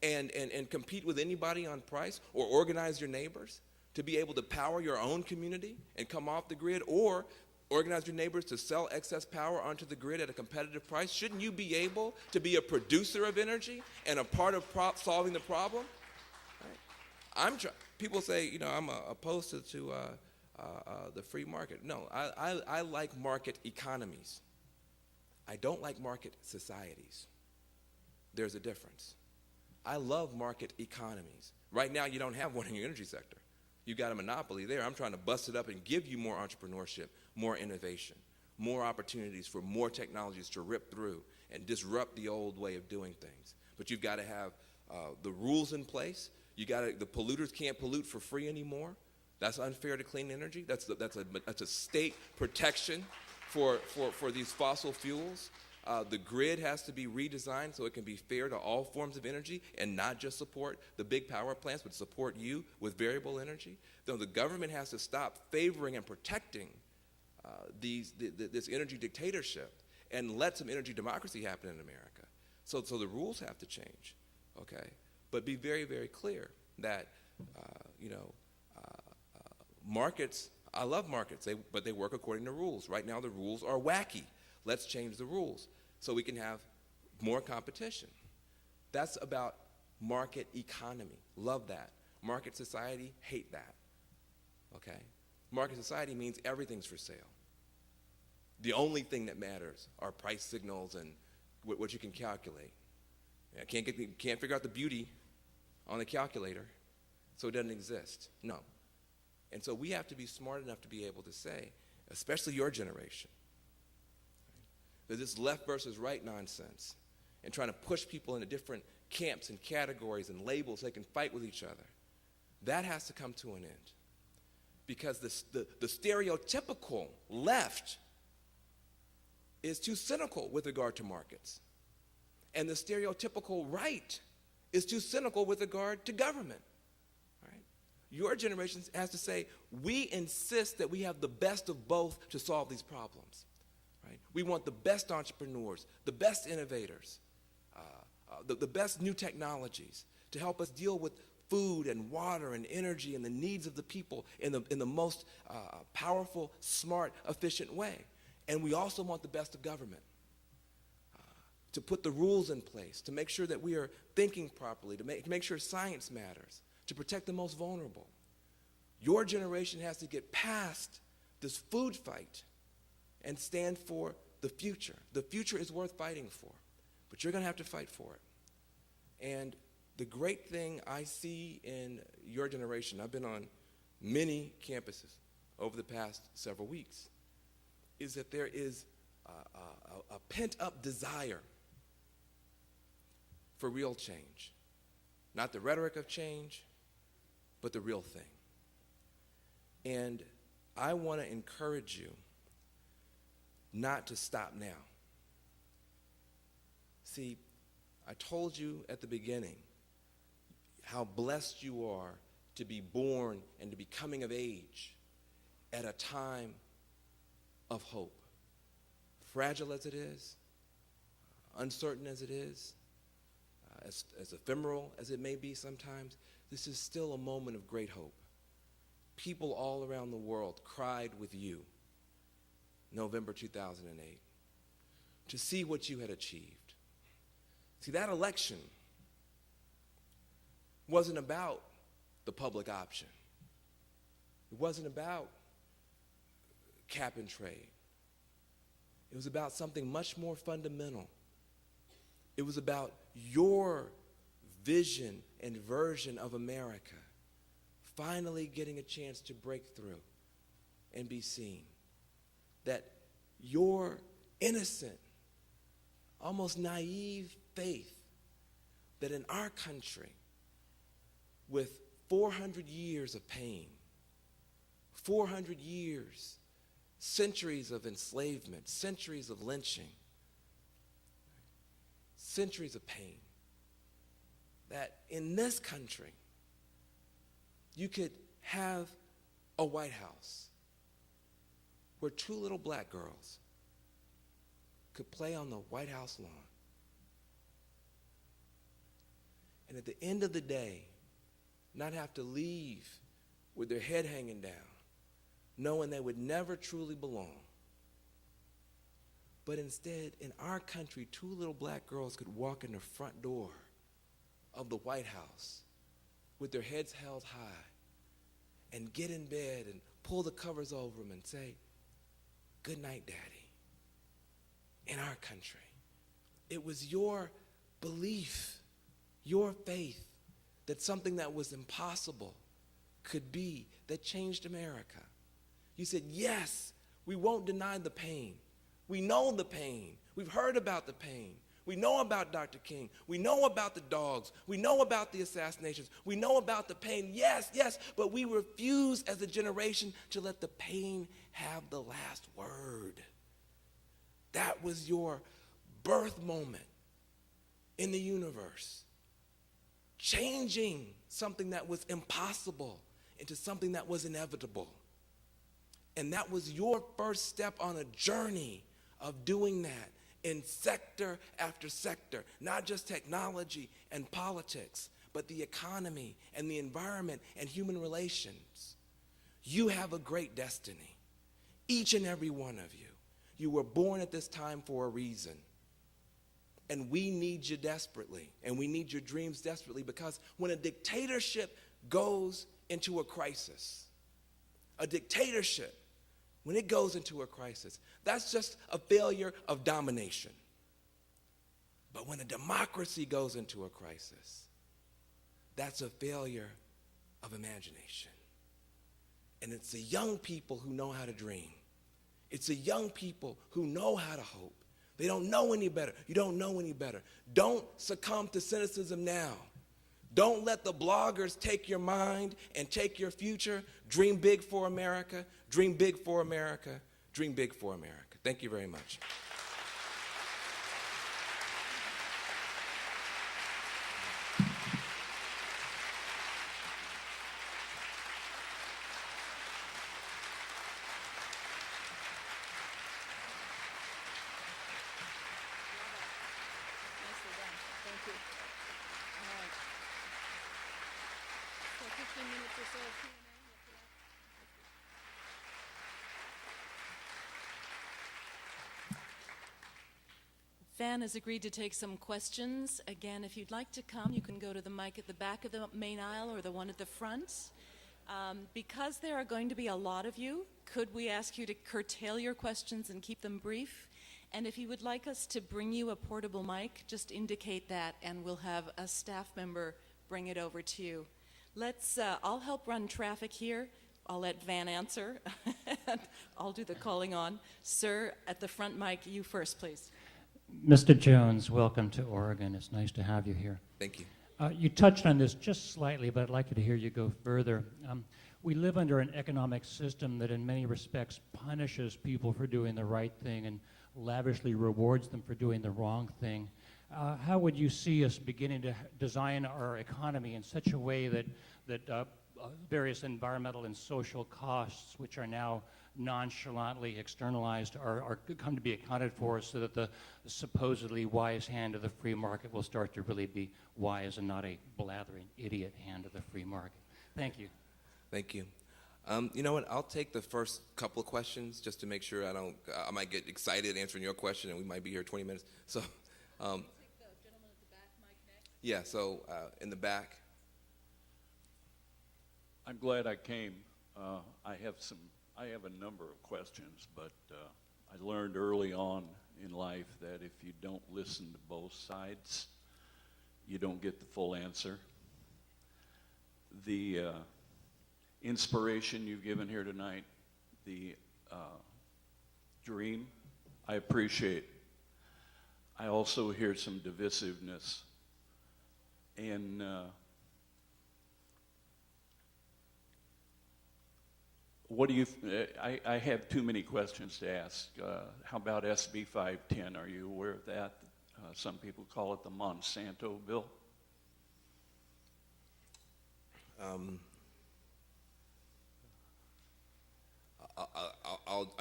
and compete with anybody on price, or organize your neighbors to be able to power your own community and come off the grid, or organize your neighbors to sell excess power onto the grid at a competitive price? Shouldn't you be able to be a producer of energy and a part of solving the problem? Right? People say, I'm opposed to the free market. No, I like market economies. I don't like market societies. There's a difference. I love market economies. Right now, you don't have one in your energy sector. You've got a monopoly there. I'm trying to bust it up and give you more entrepreneurship, more innovation, more opportunities for more technologies to rip through and disrupt the old way of doing things. But you've got to have the rules in place. The polluters can't pollute for free anymore. That's unfair to clean energy. That's a state protection for these fossil fuels. The grid has to be redesigned so it can be fair to all forms of energy and not just support the big power plants, but support you with variable energy. Though the government has to stop favoring and protecting this energy dictatorship and let some energy democracy happen in America. So the rules have to change, okay? But be very, very clear that, markets, I love markets, but they work according to rules. Right now the rules are wacky. Let's change the rules so we can have more competition. That's about market economy. Love that. Market society, hate that, okay? Market society means everything's for sale. The only thing that matters are price signals and what you can calculate. Can't figure out the beauty on the calculator, so it doesn't exist. No. And so we have to be smart enough to be able to say, especially your generation, that this left versus right nonsense and trying to push people into different camps and categories and labels so they can fight with each other, that has to come to an end. Because the stereotypical left is too cynical with regard to markets. And the stereotypical right is too cynical with regard to government. Right? Your generation has to say, we insist that we have the best of both to solve these problems. Right? We want the best entrepreneurs, the best innovators, the best new technologies to help us deal with food and water and energy and the needs of the people in the most powerful, smart, efficient way. And we also want the best of government to put the rules in place, to make sure that we are thinking properly, to make sure science matters, to protect the most vulnerable. Your generation has to get past this food fight and stand for the future. The future is worth fighting for, but you're going to have to fight for it. And the great thing I see in your generation, I've been on many campuses over the past several weeks, is that there is a pent-up desire for real change. Not the rhetoric of change, but the real thing. And I want to encourage you not to stop now. See, I told you at the beginning how blessed you are to be born and to be coming of age at a time of hope. Fragile as it is, uncertain as it is, as ephemeral as it may be sometimes, this is still a moment of great hope. People all around the world cried with you November 2008 to see what you had achieved. See, that election wasn't about the public option. It wasn't about cap and trade. It was about something much more fundamental. It was about your vision and version of America finally getting a chance to break through and be seen. That your innocent, almost naive faith that in our country, with 400 years of pain, 400 years, centuries of enslavement, centuries of lynching, centuries of pain, that in this country, you could have a White House where two little black girls could play on the White House lawn. And at the end of the day, not have to leave with their head hanging down, knowing they would never truly belong. But instead, in our country, two little black girls could walk in the front door of the White House with their heads held high and get in bed and pull the covers over them and say, "Good night, Daddy," in our country. It was your belief, your faith, that something that was impossible could be that changed America. You said, yes, we won't deny the pain. We know the pain. We've heard about the pain. We know about Dr. King. We know about the dogs. We know about the assassinations. We know about the pain. Yes, yes, but we refuse as a generation to let the pain have the last word. That was your birth moment in the universe, changing something that was impossible into something that was inevitable. And that was your first step on a journey of doing that in sector after sector, not just technology and politics, but the economy and the environment and human relations. You have a great destiny, each and every one of you. You were born at this time for a reason. And we need you desperately, and we need your dreams desperately, because when a dictatorship goes into a crisis, a dictatorship, when it goes into a crisis, that's just a failure of domination. But when a democracy goes into a crisis, that's a failure of imagination. And it's the young people who know how to dream. It's the young people who know how to hope. They don't know any better. You don't know any better. Don't succumb to cynicism now. Don't let the bloggers take your mind and take your future. Dream big for America. Dream big for America. Dream big for America. Thank you very much. Nicely done. Thank you. All right. So 15 minutes or so of Q&A after that. Van has agreed to take some questions. Again, if you'd like to come, you can go to the mic at the back of the main aisle or the one at the front. Because there are going to be a lot of you, could we ask you to curtail your questions and keep them brief? And if you would like us to bring you a portable mic, just indicate that, and we'll have a staff member bring it over to you. I'll help run traffic here. I'll let Van answer. I'll do the calling on. Sir, at the front mic, you first, please. Mr. Jones, welcome to Oregon. It's nice to have you here. Thank you. You touched on this just slightly, but I'd like to hear you go further. We live under an economic system that in many respects punishes people for doing the right thing and lavishly rewards them for doing the wrong thing. How would you see us beginning to design our economy in such a way that various environmental and social costs, which are now nonchalantly externalized, are come to be accounted for, so that the supposedly wise hand of the free market will start to really be wise and not a blathering idiot hand of the free market? Thank you. Thank you. You know what? I'll take the first couple of questions just to make sure I might get excited answering your question, and we might be here 20 minutes. So, Take the gentleman at the back mic next. yeah, so in the back. I'm glad I came. I have a number of questions, but I learned early on in life that if you don't listen to both sides, you don't get the full answer. The inspiration you've given here tonight, the dream, I appreciate. I also hear some divisiveness. And what do you, I have too many questions to ask. How about SB 510? Are you aware of that? Some people call it the Monsanto bill. I'm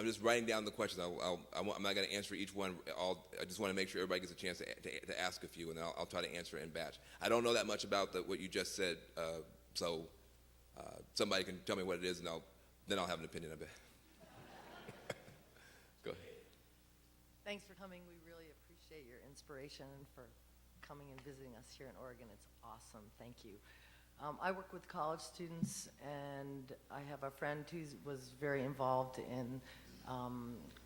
just writing down the questions. I'm not going to answer each one. I just want to make sure everybody gets a chance to ask a few, and I'll try to answer it in batch. I don't know that much about what you just said, so somebody can tell me what it is, and then I'll have an opinion of it. Go ahead. Thanks for coming. We really appreciate your inspiration and for coming and visiting us here in Oregon. It's awesome. Thank you. I work with college students, and I have a friend who was very involved in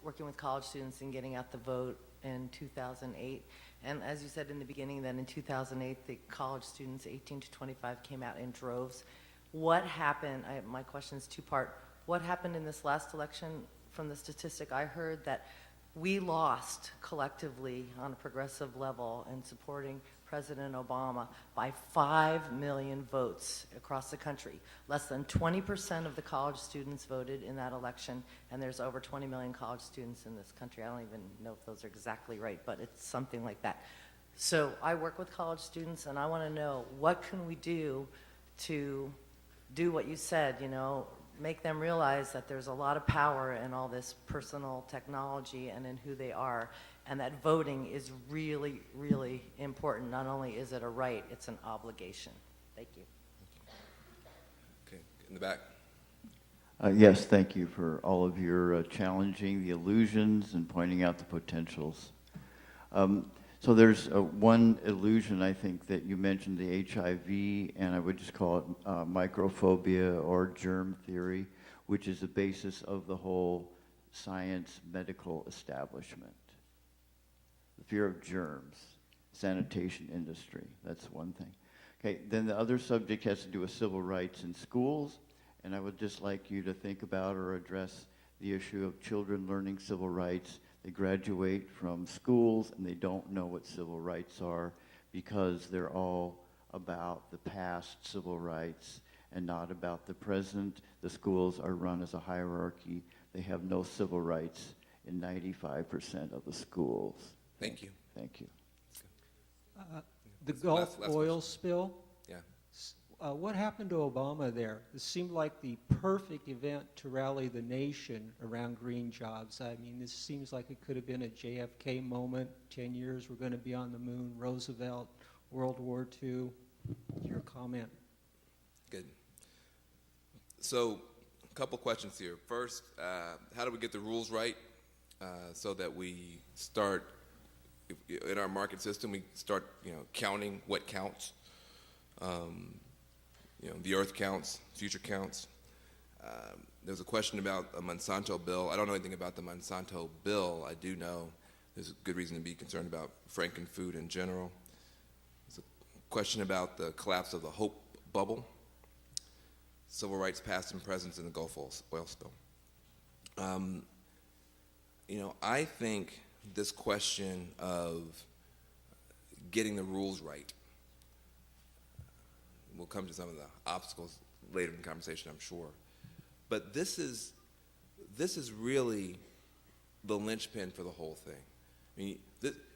working with college students and getting out the vote in 2008. And as you said in the beginning, that in 2008, the college students, 18 to 25, came out in droves. What happened? My question is two-part. What happened in this last election? From the statistic I heard, that We lost collectively on a progressive level in supporting President Obama by 5 million votes across the country. Less than 20% of the college students voted in that election, and there's over 20 million college students in this country. I don't even know if those are exactly right, but it's something like that. So I work with college students, and I want to know, what can we do to do what you said, you know, make them realize that there's a lot of power in all this personal technology and in who they are, and that voting is really, really important. Not only is it a right, it's an obligation. Thank you. Okay, in the back. Yes, thank you for all of your challenging the illusions and pointing out the potentials. So there's one illusion, I think, that you mentioned, the HIV, and I would just call it microphobia or germ theory, which is the basis of the whole science medical establishment. The fear of germs, sanitation industry, that's one thing. Okay, then the other subject has to do with civil rights in schools, and I would just like you to think about or address the issue of children learning civil rights. They graduate from schools and they don't know what civil rights are because they're all about the past civil rights and not about the present. The schools are run as a hierarchy. They have no civil rights in 95% of the schools. Thank you. Thank you. The Last Gulf oil question. spill, Yeah. what happened to Obama there? It seemed like the perfect event to rally the nation around green jobs. I mean, this seems like it could have been a JFK moment. 10 years, we're going to be on the moon. Roosevelt, World War II. Your comment. Good. So, a couple questions here. First, how do we get the rules right so that we start, in our market system, we start, counting what counts? The earth counts, future counts. There's a question about a Monsanto bill. I don't know anything about the Monsanto bill. I do know there's a good reason to be concerned about frankenfood in general. There's a question about the collapse of the hope bubble, civil rights past and present in the Gulf oil spill. I think this question of getting the rules right, we'll come to some of the obstacles later in the conversation, I'm sure. But this is really the linchpin for the whole thing. I mean,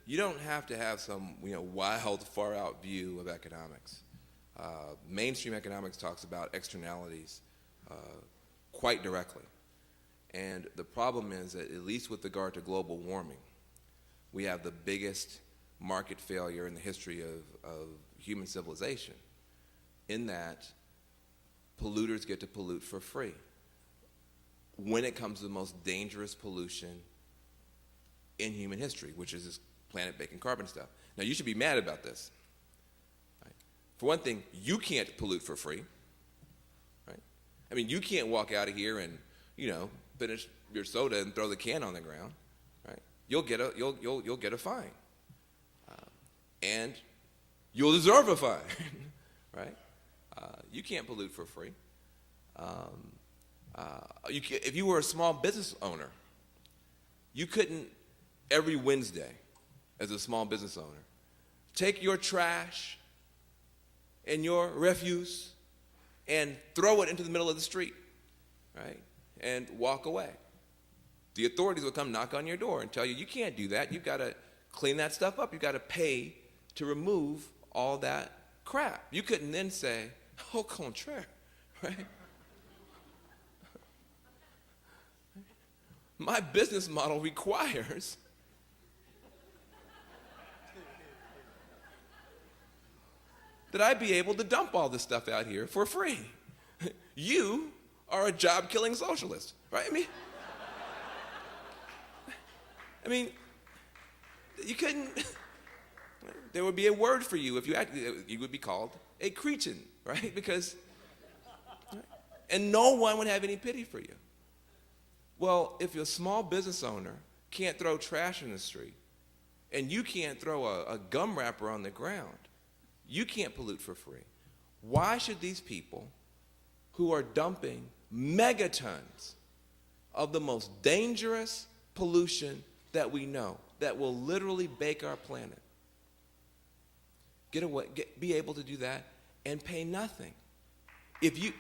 you don't have to have some wild, far-out view of economics. Mainstream economics talks about externalities quite directly. And the problem is that, at least with regard to global warming, we have the biggest market failure in the history of human civilization, in that polluters get to pollute for free when it comes to the most dangerous pollution in human history, which is this planet-making carbon stuff. Now, you should be mad about this. Right? For one thing, you can't pollute for free. Right? I mean, you can't walk out of here and, finish your soda and throw the can on the ground. Right? You'll get a fine, and you'll deserve a fine. Right? You can't pollute for free. If you were a small business owner, you couldn't every Wednesday, as a small business owner, take your trash and your refuse and throw it into the middle of the street, right, and walk away. The authorities will come knock on your door and tell you, you can't do that. You've got to clean that stuff up. You've got to pay to remove all that crap. You couldn't then say, au contraire, right? My business model requires that I be able to dump all this stuff out here for free. You are a job-killing socialist, right? I mean, you couldn't. There would be a word for you if you would be called a cretin, right? Because, and no one would have any pity for you. Well, if you're a small business owner can't throw trash in the street, and you can't throw a gum wrapper on the ground, you can't pollute for free. Why should these people who are dumping megatons of the most dangerous pollution that we know that will literally bake our planet. Be able to do that and pay nothing. If you,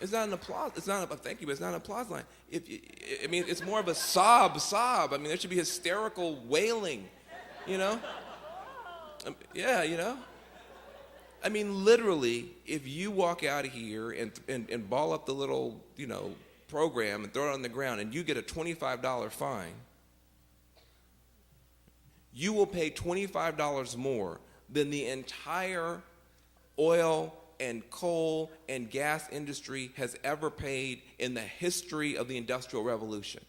it's not an applause. It's not a thank you. But it's not an applause line. It's more of a sob. I mean, there should be hysterical wailing, you know. Yeah, you know. I mean, literally, if you walk out of here and ball up the little, you know, program and throw it on the ground, and you get a $25 fine, you will pay $25 more than the entire oil and coal and gas industry has ever paid in the history of the Industrial Revolution.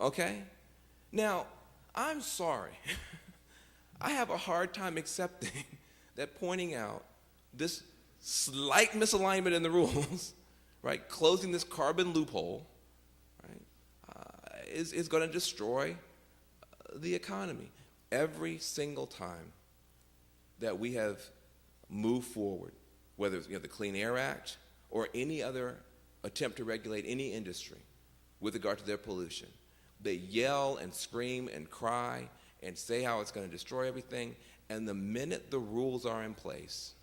Okay? Now, I'm sorry. I have a hard time accepting that pointing out this slight misalignment in the rules, right, closing this carbon loophole, right, is going to destroy the economy. Every single time that we have moved forward, whether it's the Clean Air Act or any other attempt to regulate any industry with regard to their pollution, they yell and scream and cry and say how it's going to destroy everything, and the minute the rules are in place,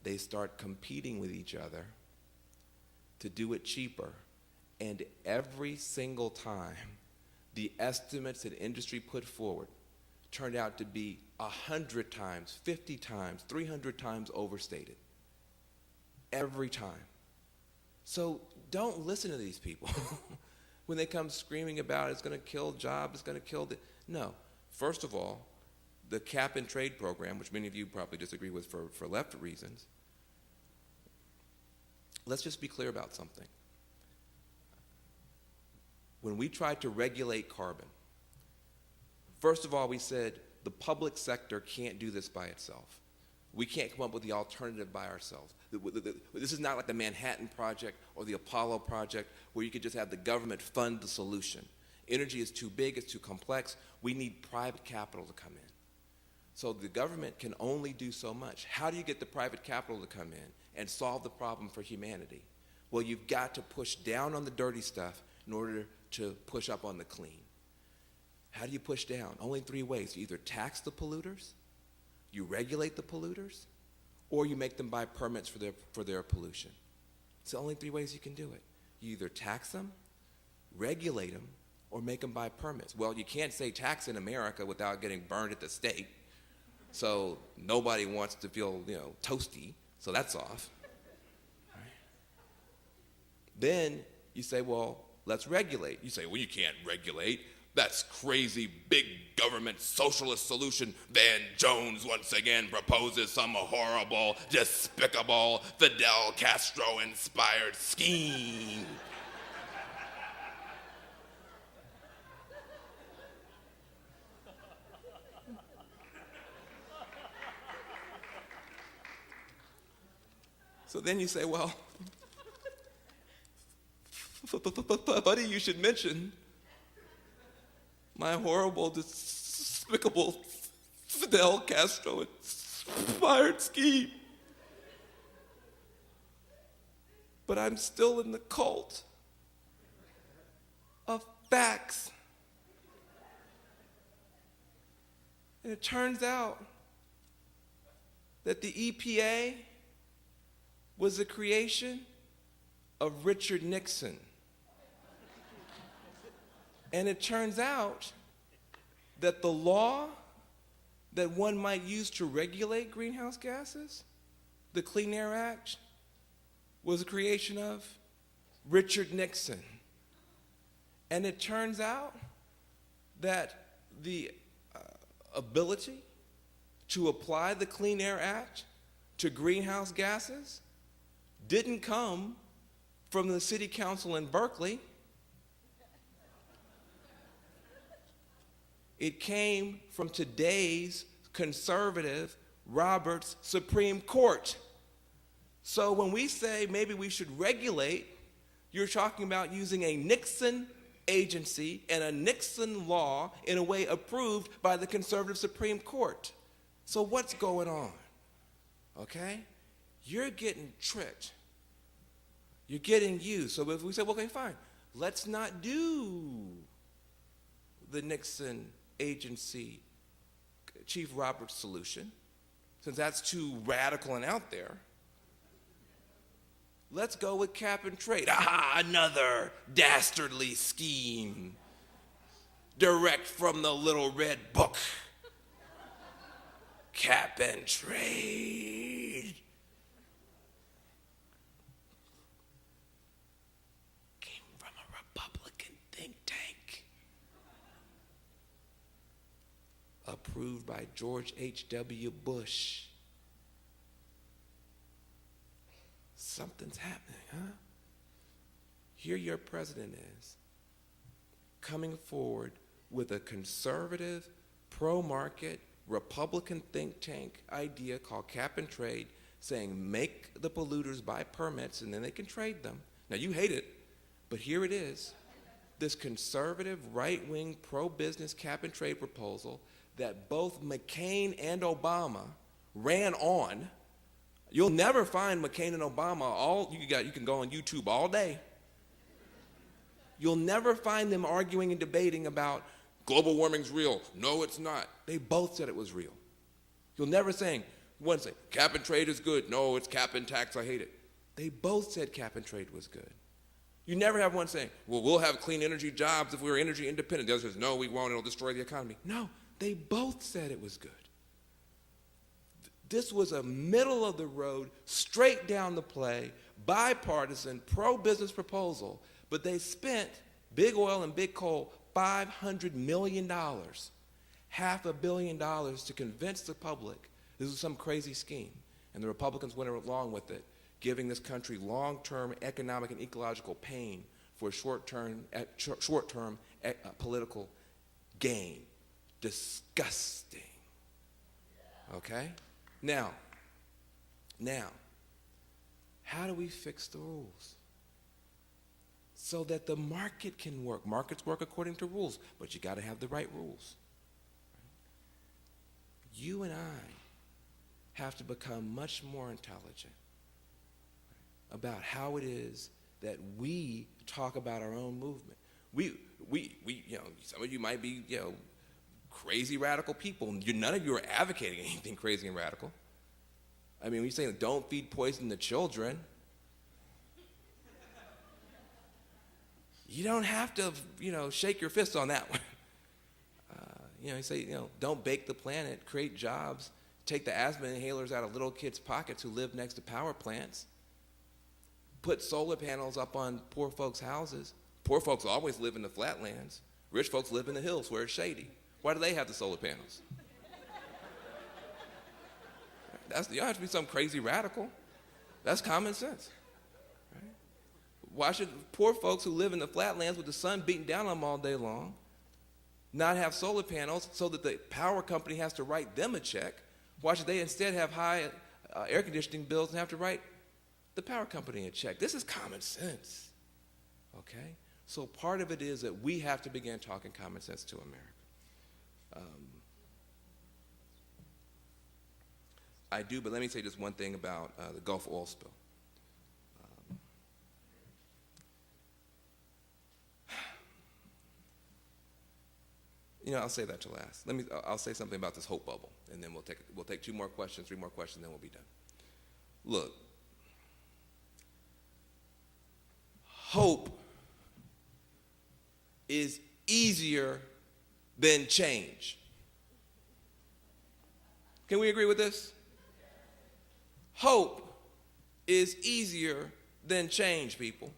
they start competing with each other to do it cheaper. And every single time, the estimates that industry put forward turned out to be 100 times, 50 times, 300 times overstated. Every time. So don't listen to these people when they come screaming about it's going to kill jobs, it's going to kill the... No. First of all, the cap and trade program, which many of you probably disagree with for left reasons, let's just be clear about something. When we tried to regulate carbon, first of all, we said the public sector can't do this by itself. We can't come up with the alternative by ourselves. This is not like the Manhattan Project or the Apollo Project where you could just have the government fund the solution. Energy is too big, it's too complex. We need private capital to come in. So the government can only do so much. How do you get the private capital to come in and solve the problem for humanity? Well, you've got to push down on the dirty stuff in order to push up on the clean. How do you push down? Only three ways. You either tax the polluters, you regulate the polluters, or you make them buy permits for their pollution. It's the only three ways you can do it. You either tax them, regulate them, or make them buy permits. Well, you can't say tax in America without getting burned at the stake. So nobody wants to feel, toasty, so that's off. Right. Then you say, well, let's regulate. You say, well, you can't regulate. That's crazy big government socialist solution. Van Jones once again proposes some horrible, despicable, Fidel Castro-inspired scheme. So then you say, well, buddy, you should mention my horrible, despicable Fidel Castro-inspired scheme. But I'm still in the cult of facts. And it turns out that the EPA was the creation of Richard Nixon. And it turns out that the law that one might use to regulate greenhouse gases, the Clean Air Act, was a creation of Richard Nixon. And it turns out that the ability to apply the Clean Air Act to greenhouse gases didn't come from the city council in Berkeley. It came from today's conservative Roberts Supreme Court. So when we say maybe we should regulate, you're talking about using a Nixon agency and a Nixon law in a way approved by the conservative Supreme Court. So what's going on? Okay? You're getting tricked. You're getting used. So if we say, well, okay, fine, let's not do the Nixon agency Chief Roberts solution, since that's too radical and out there. Let's go with cap and trade. Aha, another dastardly scheme. Direct from the little red book. Cap and trade. Came from a Republican think tank. Approved by George H.W. Bush. Something's happening, huh? Here your president is, coming forward with a conservative, pro-market, Republican think tank idea called cap and trade, saying make the polluters buy permits and then they can trade them. Now you hate it, but here it is, this conservative, right-wing, pro-business cap and trade proposal that both McCain and Obama ran on. You'll never find McCain and Obama, you can go on YouTube all day. You'll never find them arguing and debating about global warming's real. No, it's not. They both said it was real. You'll never one say, cap and trade is good. No, it's cap and tax, I hate it. They both said cap and trade was good. You never have one saying, well, we'll have clean energy jobs if we were energy independent. The other says, no, we won't, it'll destroy the economy. No, they both said it was good. This was a middle of the road, straight down the play, bipartisan, pro-business proposal, but they spent, big oil and big coal, $500 million, $500 million to convince the public this was some crazy scheme. And the Republicans went along with it, giving this country long-term economic and ecological pain for short-term political gain. Disgusting. Okay? Now, how do we fix the rules? So that the market can work. Markets work according to rules, but you got to have the right rules. You and I have to become much more intelligent about how it is that we talk about our own movement. We some of you might be, crazy radical people. None of you are advocating anything crazy and radical. I mean, when you say don't feed poison to children, you don't have to, shake your fist on that one. You say, don't bake the planet, create jobs, take the asthma inhalers out of little kids' pockets who live next to power plants, put solar panels up on poor folks' houses. Poor folks always live in the flatlands. Rich folks live in the hills where it's shady. Why do they have the solar panels? You don't have to be some crazy radical. That's common sense. Right? Why should poor folks who live in the flatlands with the sun beating down on them all day long not have solar panels so that the power company has to write them a check? Why should they instead have high air conditioning bills and have to write the power company a check? This is common sense. Okay? So part of it is that we have to begin talking common sense to America. I do, but let me say just one thing about the Gulf oil spill. I'll say that to last. I'll say something about this hope bubble, and then we'll take 2 more questions, 3 more questions, then we'll be done. Look, hope is easier than change. Can we agree with this? Hope is easier than change, people.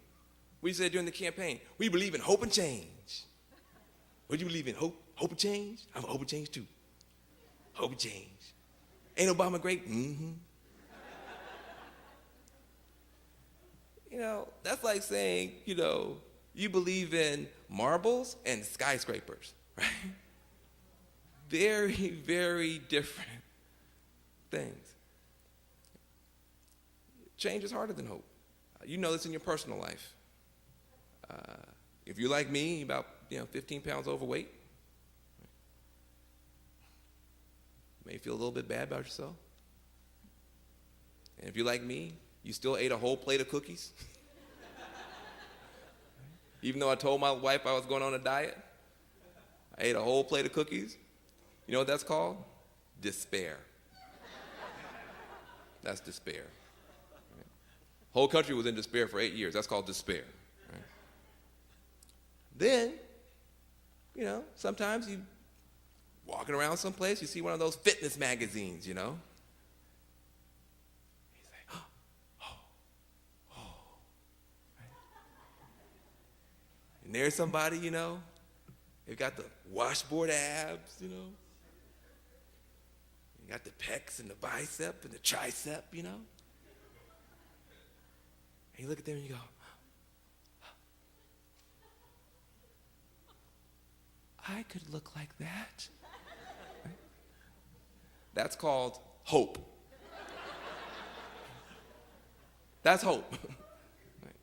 We said during the campaign, we believe in hope and change. What do you believe in? Hope and change? I'm a hope and change too. Hope and change. Ain't Obama great? Mm-hmm. That's like saying, you believe in marbles and skyscrapers, right? Very, very different things. Change is harder than hope. You know this in your personal life. If you're like me, about 15 pounds overweight, you may feel a little bit bad about yourself. And if you're like me, you still ate a whole plate of cookies. Even though I told my wife I was going on a diet, I ate a whole plate of cookies. You know what that's called? Despair. That's despair. Right? Whole country was in despair for 8 years. That's called despair. Right? Then, you know, sometimes you walking around someplace, you see one of those fitness magazines, you know. You say, oh. Right? And there's somebody, you know, they've got the washboard abs, you know. You got the pecs and the bicep and the tricep, you know. And you look at them and you go, I could look like that. Right? That's called hope. That's hope. Right?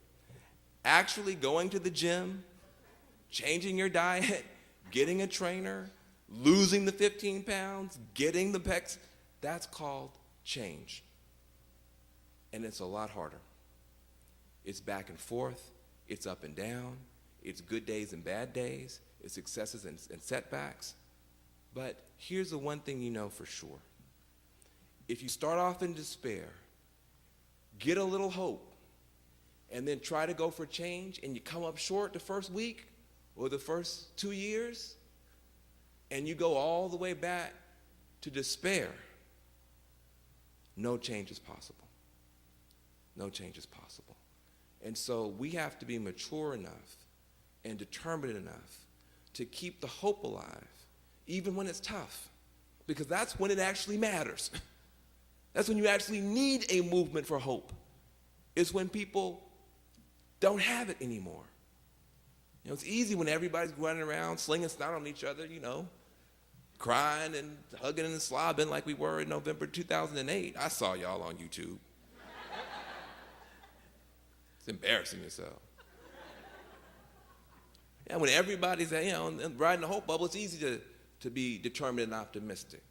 Actually going to the gym, changing your diet, getting a trainer, losing the 15 pounds, getting the pecs, that's called change. And it's a lot harder. It's back and forth, it's up and down, it's good days and bad days, it's successes and setbacks. But here's the one thing you know for sure. If you start off in despair, get a little hope, and then try to go for change, and you come up short the first week or the first 2 years, and you go all the way back to despair, no change is possible. No change is possible. And so we have to be mature enough and determined enough to keep the hope alive, even when it's tough, because that's when it actually matters. That's when you actually need a movement for hope. It's when people don't have it anymore. You know, it's easy when everybody's running around slinging snot on each other, you know, crying and hugging and slobbing like we were in November 2008. I saw y'all on YouTube. It's embarrassing yourself. And when everybody's, you know, riding the hope bubble, it's easy to be determined and optimistic.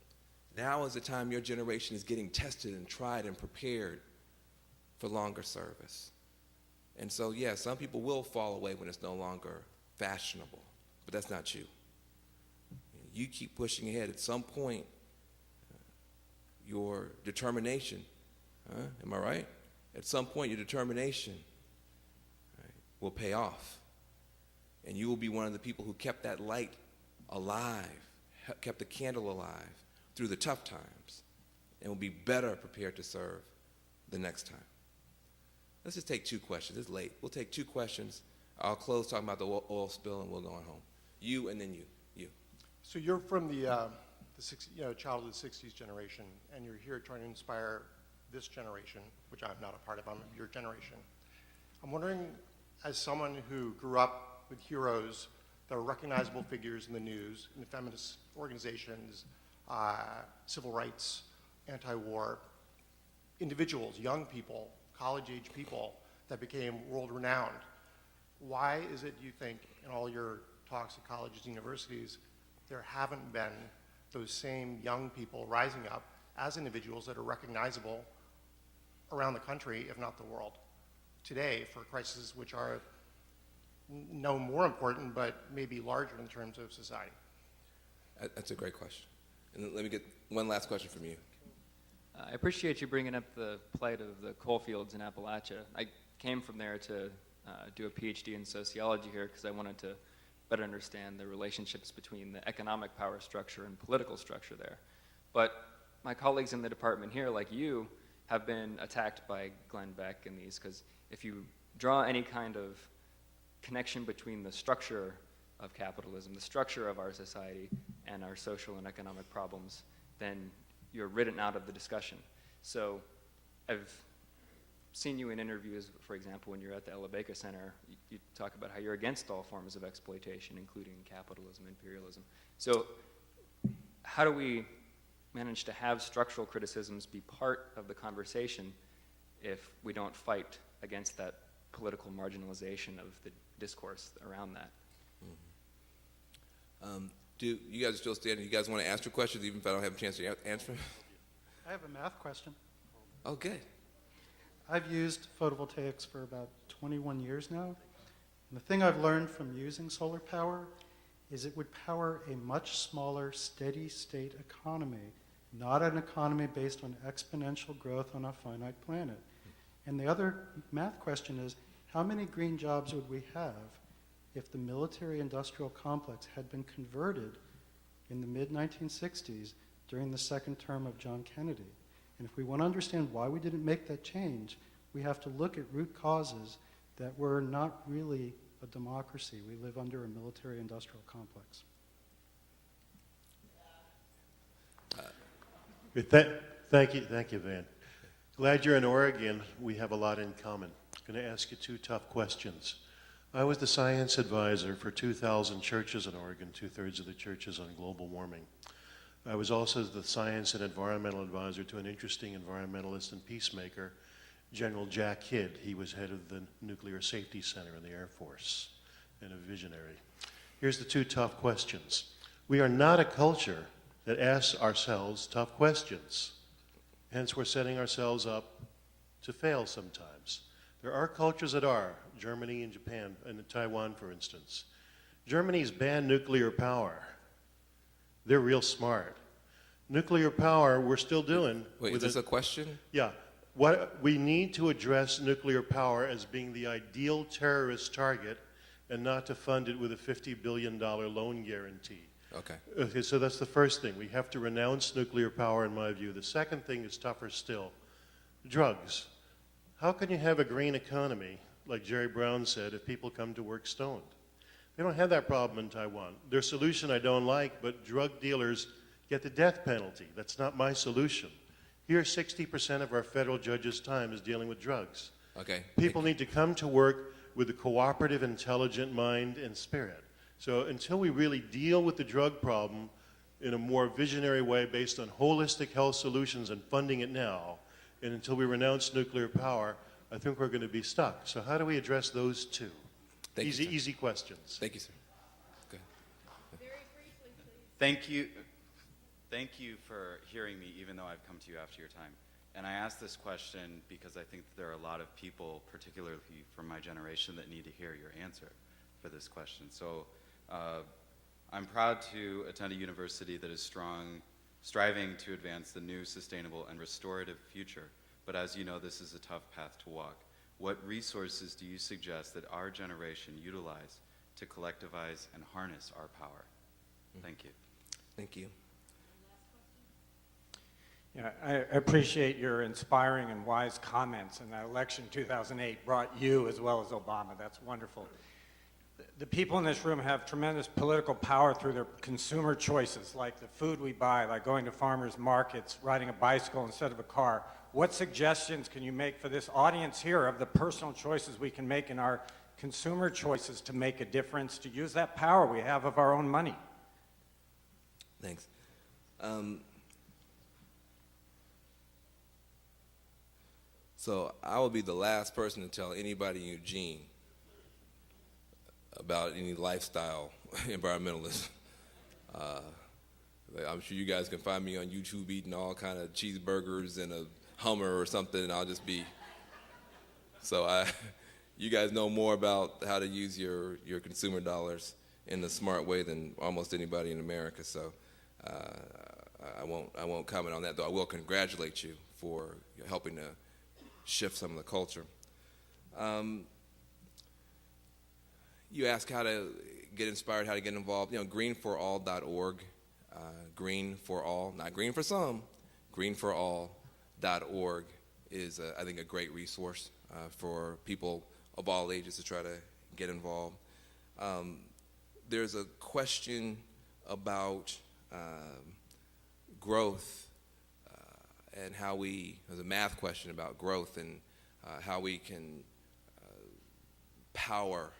Now is the time your generation is getting tested and tried and prepared for longer service. And so, yeah, some people will fall away when it's no longer fashionable, but that's not you. You keep pushing ahead. At some point, your determination, am I right? At some point, your determination, right, will pay off. And you will be one of the people who kept that light alive, kept the candle alive through the tough times, and will be better prepared to serve the next time. Let's just take 2 questions. It's late. We'll take 2 questions. I'll close talking about the oil spill, and we'll go on home. You, and then you. So you're from the 60, child of the 60s generation, and you're here trying to inspire this generation, which I'm not a part of, I'm your generation. I'm wondering, as someone who grew up with heroes that are recognizable figures in the news, in the feminist organizations, civil rights, anti-war, individuals, young people, college-age people that became world-renowned, why is it, you think, in all your talks at colleges and universities, there haven't been those same young people rising up as individuals that are recognizable around the country, if not the world, today for crises which are no more important, but maybe larger in terms of society? That's a great question. And let me get one last question from you. I appreciate you bringing up the plight of the coal fields in Appalachia. I came from there to do a PhD in sociology here because I wanted to better understand the relationships between the economic power structure and political structure there. But my colleagues in the department here, like you, have been attacked by Glenn Beck in these, because if you draw any kind of connection between the structure of capitalism, the structure of our society, and our social and economic problems, then you're written out of the discussion. So I've seen you in interviews, for example, when you're at the Ella Baker Center, you talk about how you're against all forms of exploitation, including capitalism, imperialism. So how do we manage to have structural criticisms be part of the conversation if we don't fight against that political marginalization of the discourse around that? Do you guys are still standing? You guys want to ask your questions even if I don't have a chance to answer? I have a math question. Oh, good. I've used photovoltaics for about 21 years now, And the thing I've learned from using solar power is it would power a much smaller, steady-state economy, not an economy based on exponential growth on a finite planet. And the other math question is, how many green jobs would we have if the military-industrial complex had been converted in the mid-1960s during the second term of John Kennedy? And if we want to understand why we didn't make that change, we have to look at root causes that we're not really a democracy. We live under a military-industrial complex. Thank you, Van. Glad you're in Oregon. We have a lot in common. I'm going to ask you two tough questions. I was the science advisor for 2,000 churches in Oregon, 2/3 of the churches on global warming. I was also the science and environmental advisor to an interesting environmentalist and peacemaker, General Jack Kidd. He was head of the Nuclear Safety Center in the Air Force and a visionary. Here's the two tough questions. We are not a culture that asks ourselves tough questions. Hence, we're setting ourselves up to fail sometimes. There are cultures that are, Germany and Japan, and Taiwan, for instance. Germany's banned nuclear power. They're real smart. Nuclear power, we're still doing. Wait, is this a question? Yeah. What we need to address nuclear power as being the ideal terrorist target and not to fund it with a $50 billion loan guarantee. Okay, so that's the first thing. We have to renounce nuclear power, in my view. The second thing is tougher still. Drugs. How can you have a green economy, like Jerry Brown said, if people come to work stoned? They don't have that problem in Taiwan. Their solution I don't like, but drug dealers get the death penalty. That's not my solution. Here, 60% of our federal judges' time is dealing with drugs. Okay. People need to come to work with a cooperative, intelligent mind and spirit. So until we really deal with the drug problem in a more visionary way based on holistic health solutions and funding it now, and until we renounce nuclear power, I think we're going to be stuck. So how do we address those two? Easy questions. Thank you, sir. Okay. Very briefly, please. Thank you for hearing me, even though I've come to you after your time. And I ask this question because I think that there are a lot of people, particularly from my generation, that need to hear your answer for this question. So I'm proud to attend a university that is striving to advance the new, sustainable, and restorative future. But as you know, this is a tough path to walk. What resources do you suggest that our generation utilize to collectivize and harness our power? Thank you. Thank you. Yeah, I appreciate your inspiring and wise comments, and that election 2008 brought you as well as Obama. That's wonderful. The people in this room have tremendous political power through their consumer choices, like the food we buy, like going to farmers markets, riding a bicycle instead of a car. What suggestions can you make for this audience here of the personal choices we can make in our consumer choices to make a difference, to use that power we have of our own money? Thanks. So I will be the last person to tell anybody in Eugene about any lifestyle environmentalism. I'm sure you guys can find me on YouTube eating all kind of cheeseburgers and a Hummer or something, and I'll just be. So you guys know more about how to use your consumer dollars in a smart way than almost anybody in America. So I won't comment on that, though I will congratulate you for helping to shift some of the culture. You ask how to get inspired, how to get involved. greenforall.org, green for all, not green for some, greenforall.org is, I think, a great resource for people of all ages to try to get involved. There's a question about growth and how there's a math question about growth and how we can power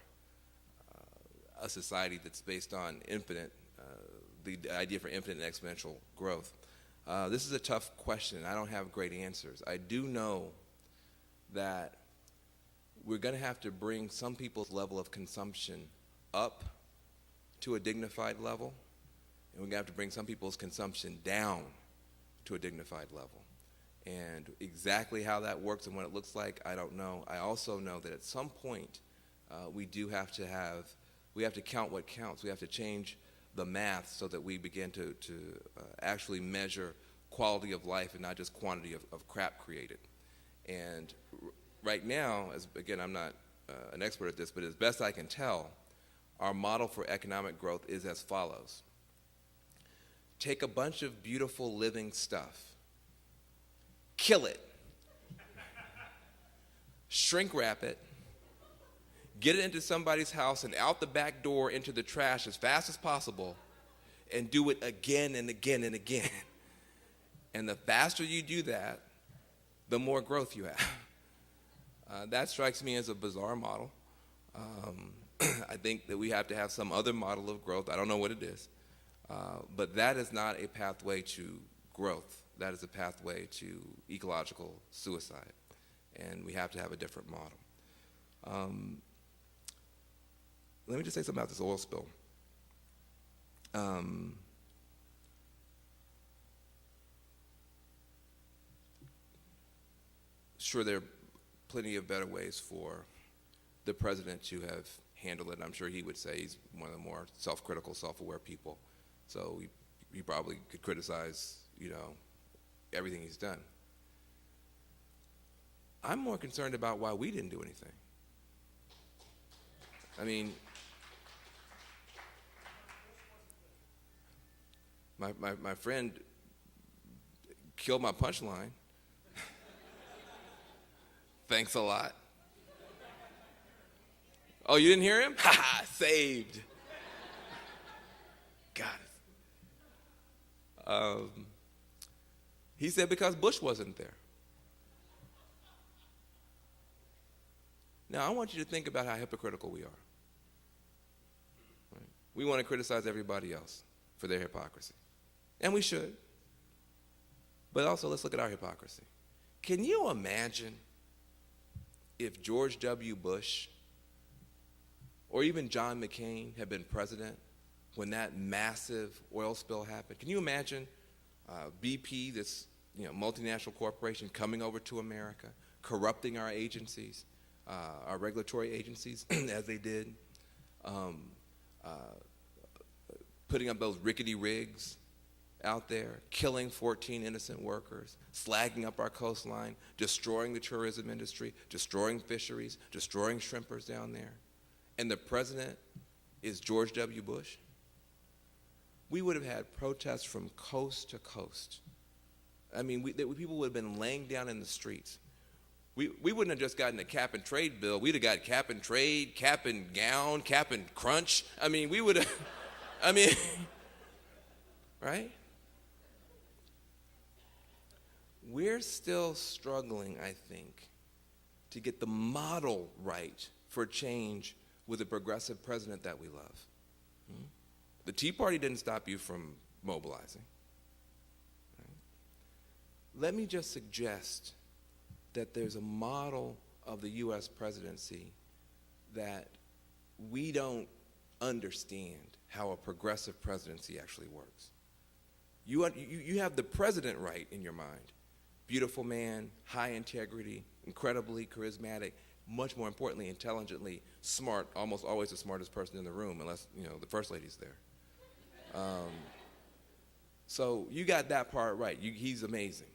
a society that's based on the idea for infinite and exponential growth. This is a tough question. I don't have great answers. I do know that we're going to have to bring some people's level of consumption up to a dignified level, and we're going to have to bring some people's consumption down to a dignified level. And exactly how that works and what it looks like, I don't know. I also know that at some point, we have to count what counts. We have to change the math so that we begin to actually measure quality of life and not just quantity of crap created. And right now, again, I'm not an expert at this, but as best I can tell, our model for economic growth is as follows. Take a bunch of beautiful living stuff, kill it, shrink wrap it, get it into somebody's house and out the back door into the trash as fast as possible, and do it again and again and again. And the faster you do that, the more growth you have. That strikes me as a bizarre model. I think that we have to have some other model of growth. I don't know what it is. But that is not a pathway to growth. That is a pathway to ecological suicide. And we have to have a different model. Let me just say something about this oil spill. Sure, there are plenty of better ways for the president to have handled it. I'm sure he would say he's one of the more self-critical, self-aware people. So he probably could criticize, everything he's done. I'm more concerned about why we didn't do anything. I mean, my friend killed my punchline. Thanks a lot. Oh, you didn't hear him? Ha ha, saved. Got it. He said because Bush wasn't there. Now, I want you to think about how hypocritical we are. Right? We want to criticize everybody else for their hypocrisy. And we should. But also, let's look at our hypocrisy. Can you imagine if George W. Bush or even John McCain had been president when that massive oil spill happened? Can you imagine BP, this multinational corporation, coming over to America, corrupting our agencies, our regulatory agencies, as they did, putting up those rickety rigs out there, killing 14 innocent workers, slagging up our coastline, destroying the tourism industry, destroying fisheries, destroying shrimpers down there? And the president is George W. Bush? We would have had protests from coast to coast. I mean, people would have been laying down in the streets. We wouldn't have just gotten a cap and trade bill. We'd have got cap and trade, cap and gown, cap and crunch. I mean, we would have, right? We're still struggling, I think, to get the model right for change with a progressive president that we love. The Tea Party didn't stop you from mobilizing. Right? Let me just suggest that there's a model of the U.S. presidency that we don't understand how a progressive presidency actually works. You have the president right in your mind. Beautiful man, high integrity, incredibly charismatic, much more importantly, intelligently smart, almost always the smartest person in the room, unless the first lady's there. So you got that part right. He's amazing.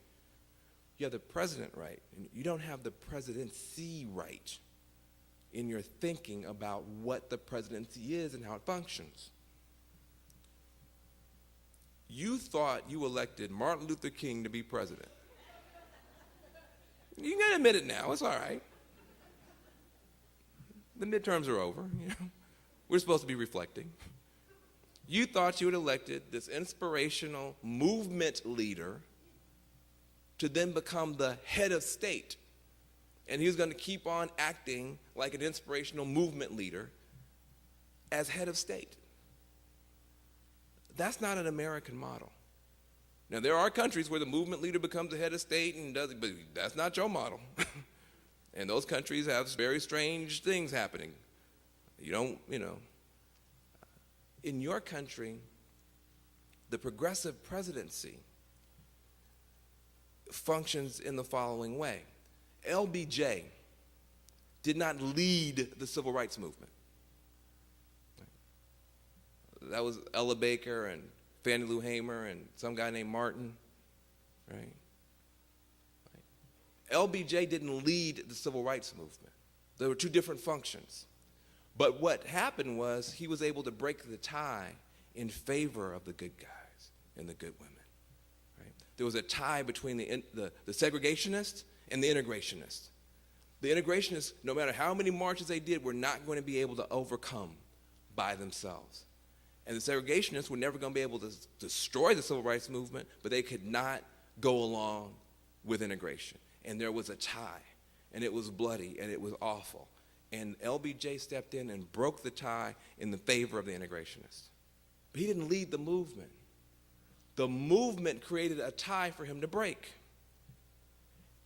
You have the president right, and you don't have the presidency right in your thinking about what the presidency is and how it functions. You thought you elected Martin Luther King to be president. You can admit it now, it's all right. The midterms are over, We're supposed to be reflecting. You thought you had elected this inspirational movement leader to then become the head of state. And he was going to keep on acting like an inspirational movement leader as head of state. That's not an American model. Now, there are countries where the movement leader becomes the head of state and does it, but that's not your model. And those countries have very strange things happening. In your country, the progressive presidency functions in the following way. LBJ did not lead the civil rights movement. That was Ella Baker and Fannie Lou Hamer and some guy named Martin, right? LBJ didn't lead the civil rights movement. There were two different functions. But what happened was he was able to break the tie in favor of the good guys and the good women. Right? There was a tie between the segregationists and the integrationists. The integrationists, no matter how many marches they did, were not going to be able to overcome by themselves. And the segregationists were never going to be able to destroy the civil rights movement, but they could not go along with integration. And there was a tie, and it was bloody, and it was awful. And LBJ stepped in and broke the tie in the favor of the integrationists. But he didn't lead the movement. The movement created a tie for him to break.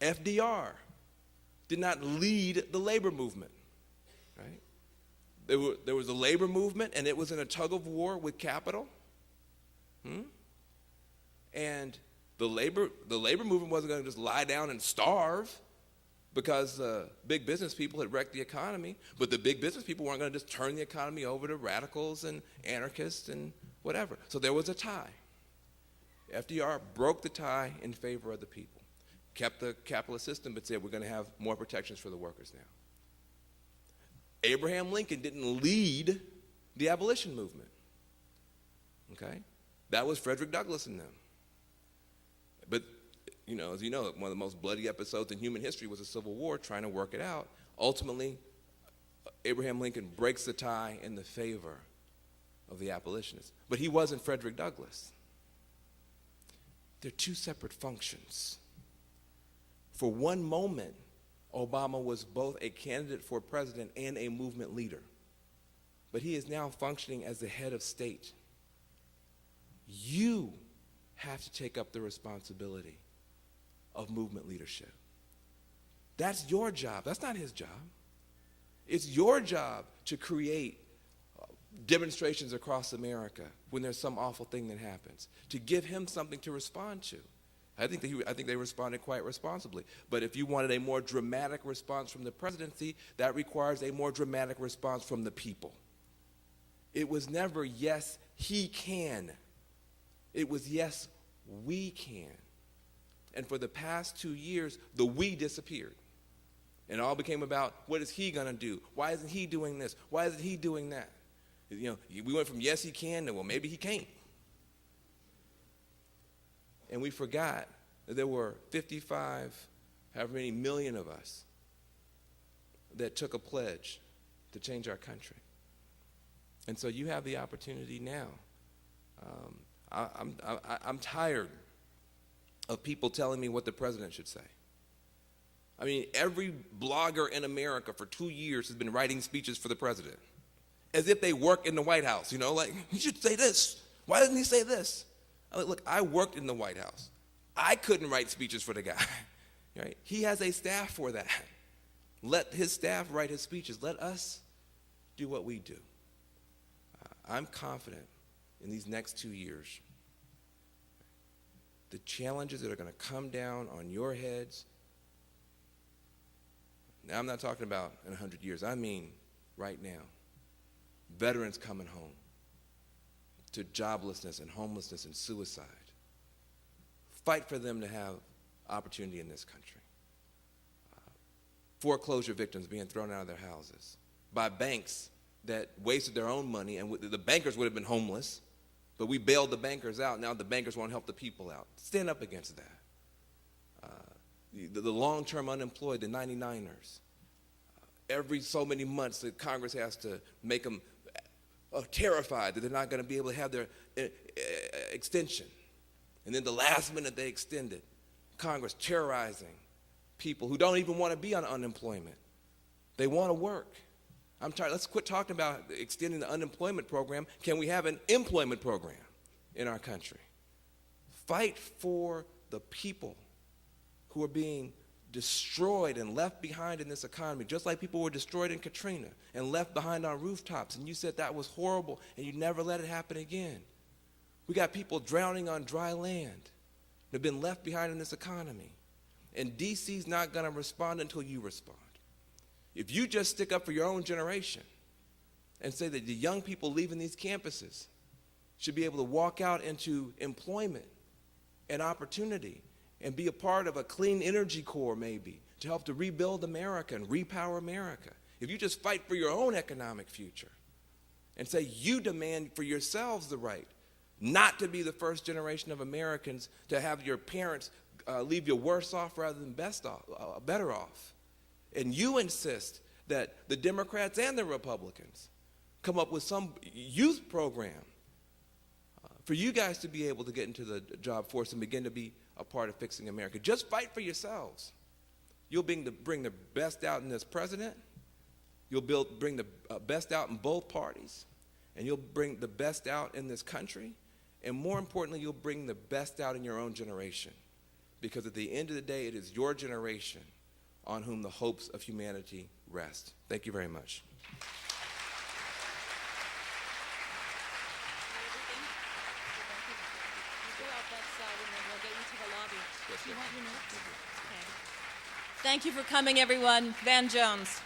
FDR did not lead the labor movement, right? There was a labor movement, and it was in a tug of war with capital. And the labor movement wasn't going to just lie down and starve because big business people had wrecked the economy, but the big business people weren't going to just turn the economy over to radicals and anarchists and whatever. So there was a tie. FDR broke the tie in favor of the people, kept the capitalist system, but said we're going to have more protections for the workers now. Abraham Lincoln didn't lead the abolition movement, okay? That was Frederick Douglass and them. But, as you know, one of the most bloody episodes in human history was the Civil War, trying to work it out. Ultimately, Abraham Lincoln breaks the tie in the favor of the abolitionists. But he wasn't Frederick Douglass. They're two separate functions. For one moment, Obama was both a candidate for president and a movement leader. But he is now functioning as the head of state. You have to take up the responsibility of movement leadership. That's your job. That's not his job. It's your job to create demonstrations across America when there's some awful thing that happens, to give him something to respond to. I think they responded quite responsibly. But if you wanted a more dramatic response from the presidency, that requires a more dramatic response from the people. It was never, yes, he can. It was, yes, we can. And for the past 2 years, the we disappeared. And it all became about, what is he going to do? Why isn't he doing this? Why isn't he doing that? We went from yes, he can to, well, maybe he can't. And we forgot that there were 55, however many million of us that took a pledge to change our country. And so you have the opportunity now. I'm tired of people telling me what the president should say. I mean, every blogger in America for 2 years has been writing speeches for the president, as if they work in the White House, like, he should say this. Why doesn't he say this? Look, I worked in the White House. I couldn't write speeches for the guy, right? He has a staff for that. Let his staff write his speeches. Let us do what we do. I'm confident in these next 2 years, the challenges that are going to come down on your heads. Now, I'm not talking about in 100 years. I mean right now. Veterans coming home to joblessness and homelessness and suicide. Fight for them to have opportunity in this country. Foreclosure victims being thrown out of their houses by banks that wasted their own money, and the bankers would have been homeless, but we bailed the bankers out. Now the bankers won't help the people out. Stand up against that. The long-term unemployed, the 99ers. Every so many months, the Congress has to make them terrified that they're not going to be able to have their extension. And then the last minute they extend it. Congress terrorizing people who don't even want to be on unemployment. They want to work. I'm tired. Let's quit talking about extending the unemployment program. Can we have an employment program in our country? Fight for the people who are being destroyed and left behind in this economy, just like people were destroyed in Katrina and left behind on rooftops, and you said that was horrible and you never let it happen again. We got people drowning on dry land that have been left behind in this economy, and DC's not going to respond until you respond. If you just stick up for your own generation and say that the young people leaving these campuses should be able to walk out into employment and opportunity and be a part of a clean energy corps maybe to help to rebuild America and repower America. If you just fight for your own economic future and say you demand for yourselves the right not to be the first generation of Americans to have your parents leave you worse off rather than better off, and you insist that the Democrats and the Republicans come up with some youth program for you guys to be able to get into the job force and begin to be a part of fixing America. Just fight for yourselves. You'll bring the best out in this president. You'll bring the best out in both parties. And you'll bring the best out in this country. And more importantly, you'll bring the best out in your own generation. Because at the end of the day, it is your generation on whom the hopes of humanity rest. Thank you very much. Thank you for coming, everyone. Van Jones.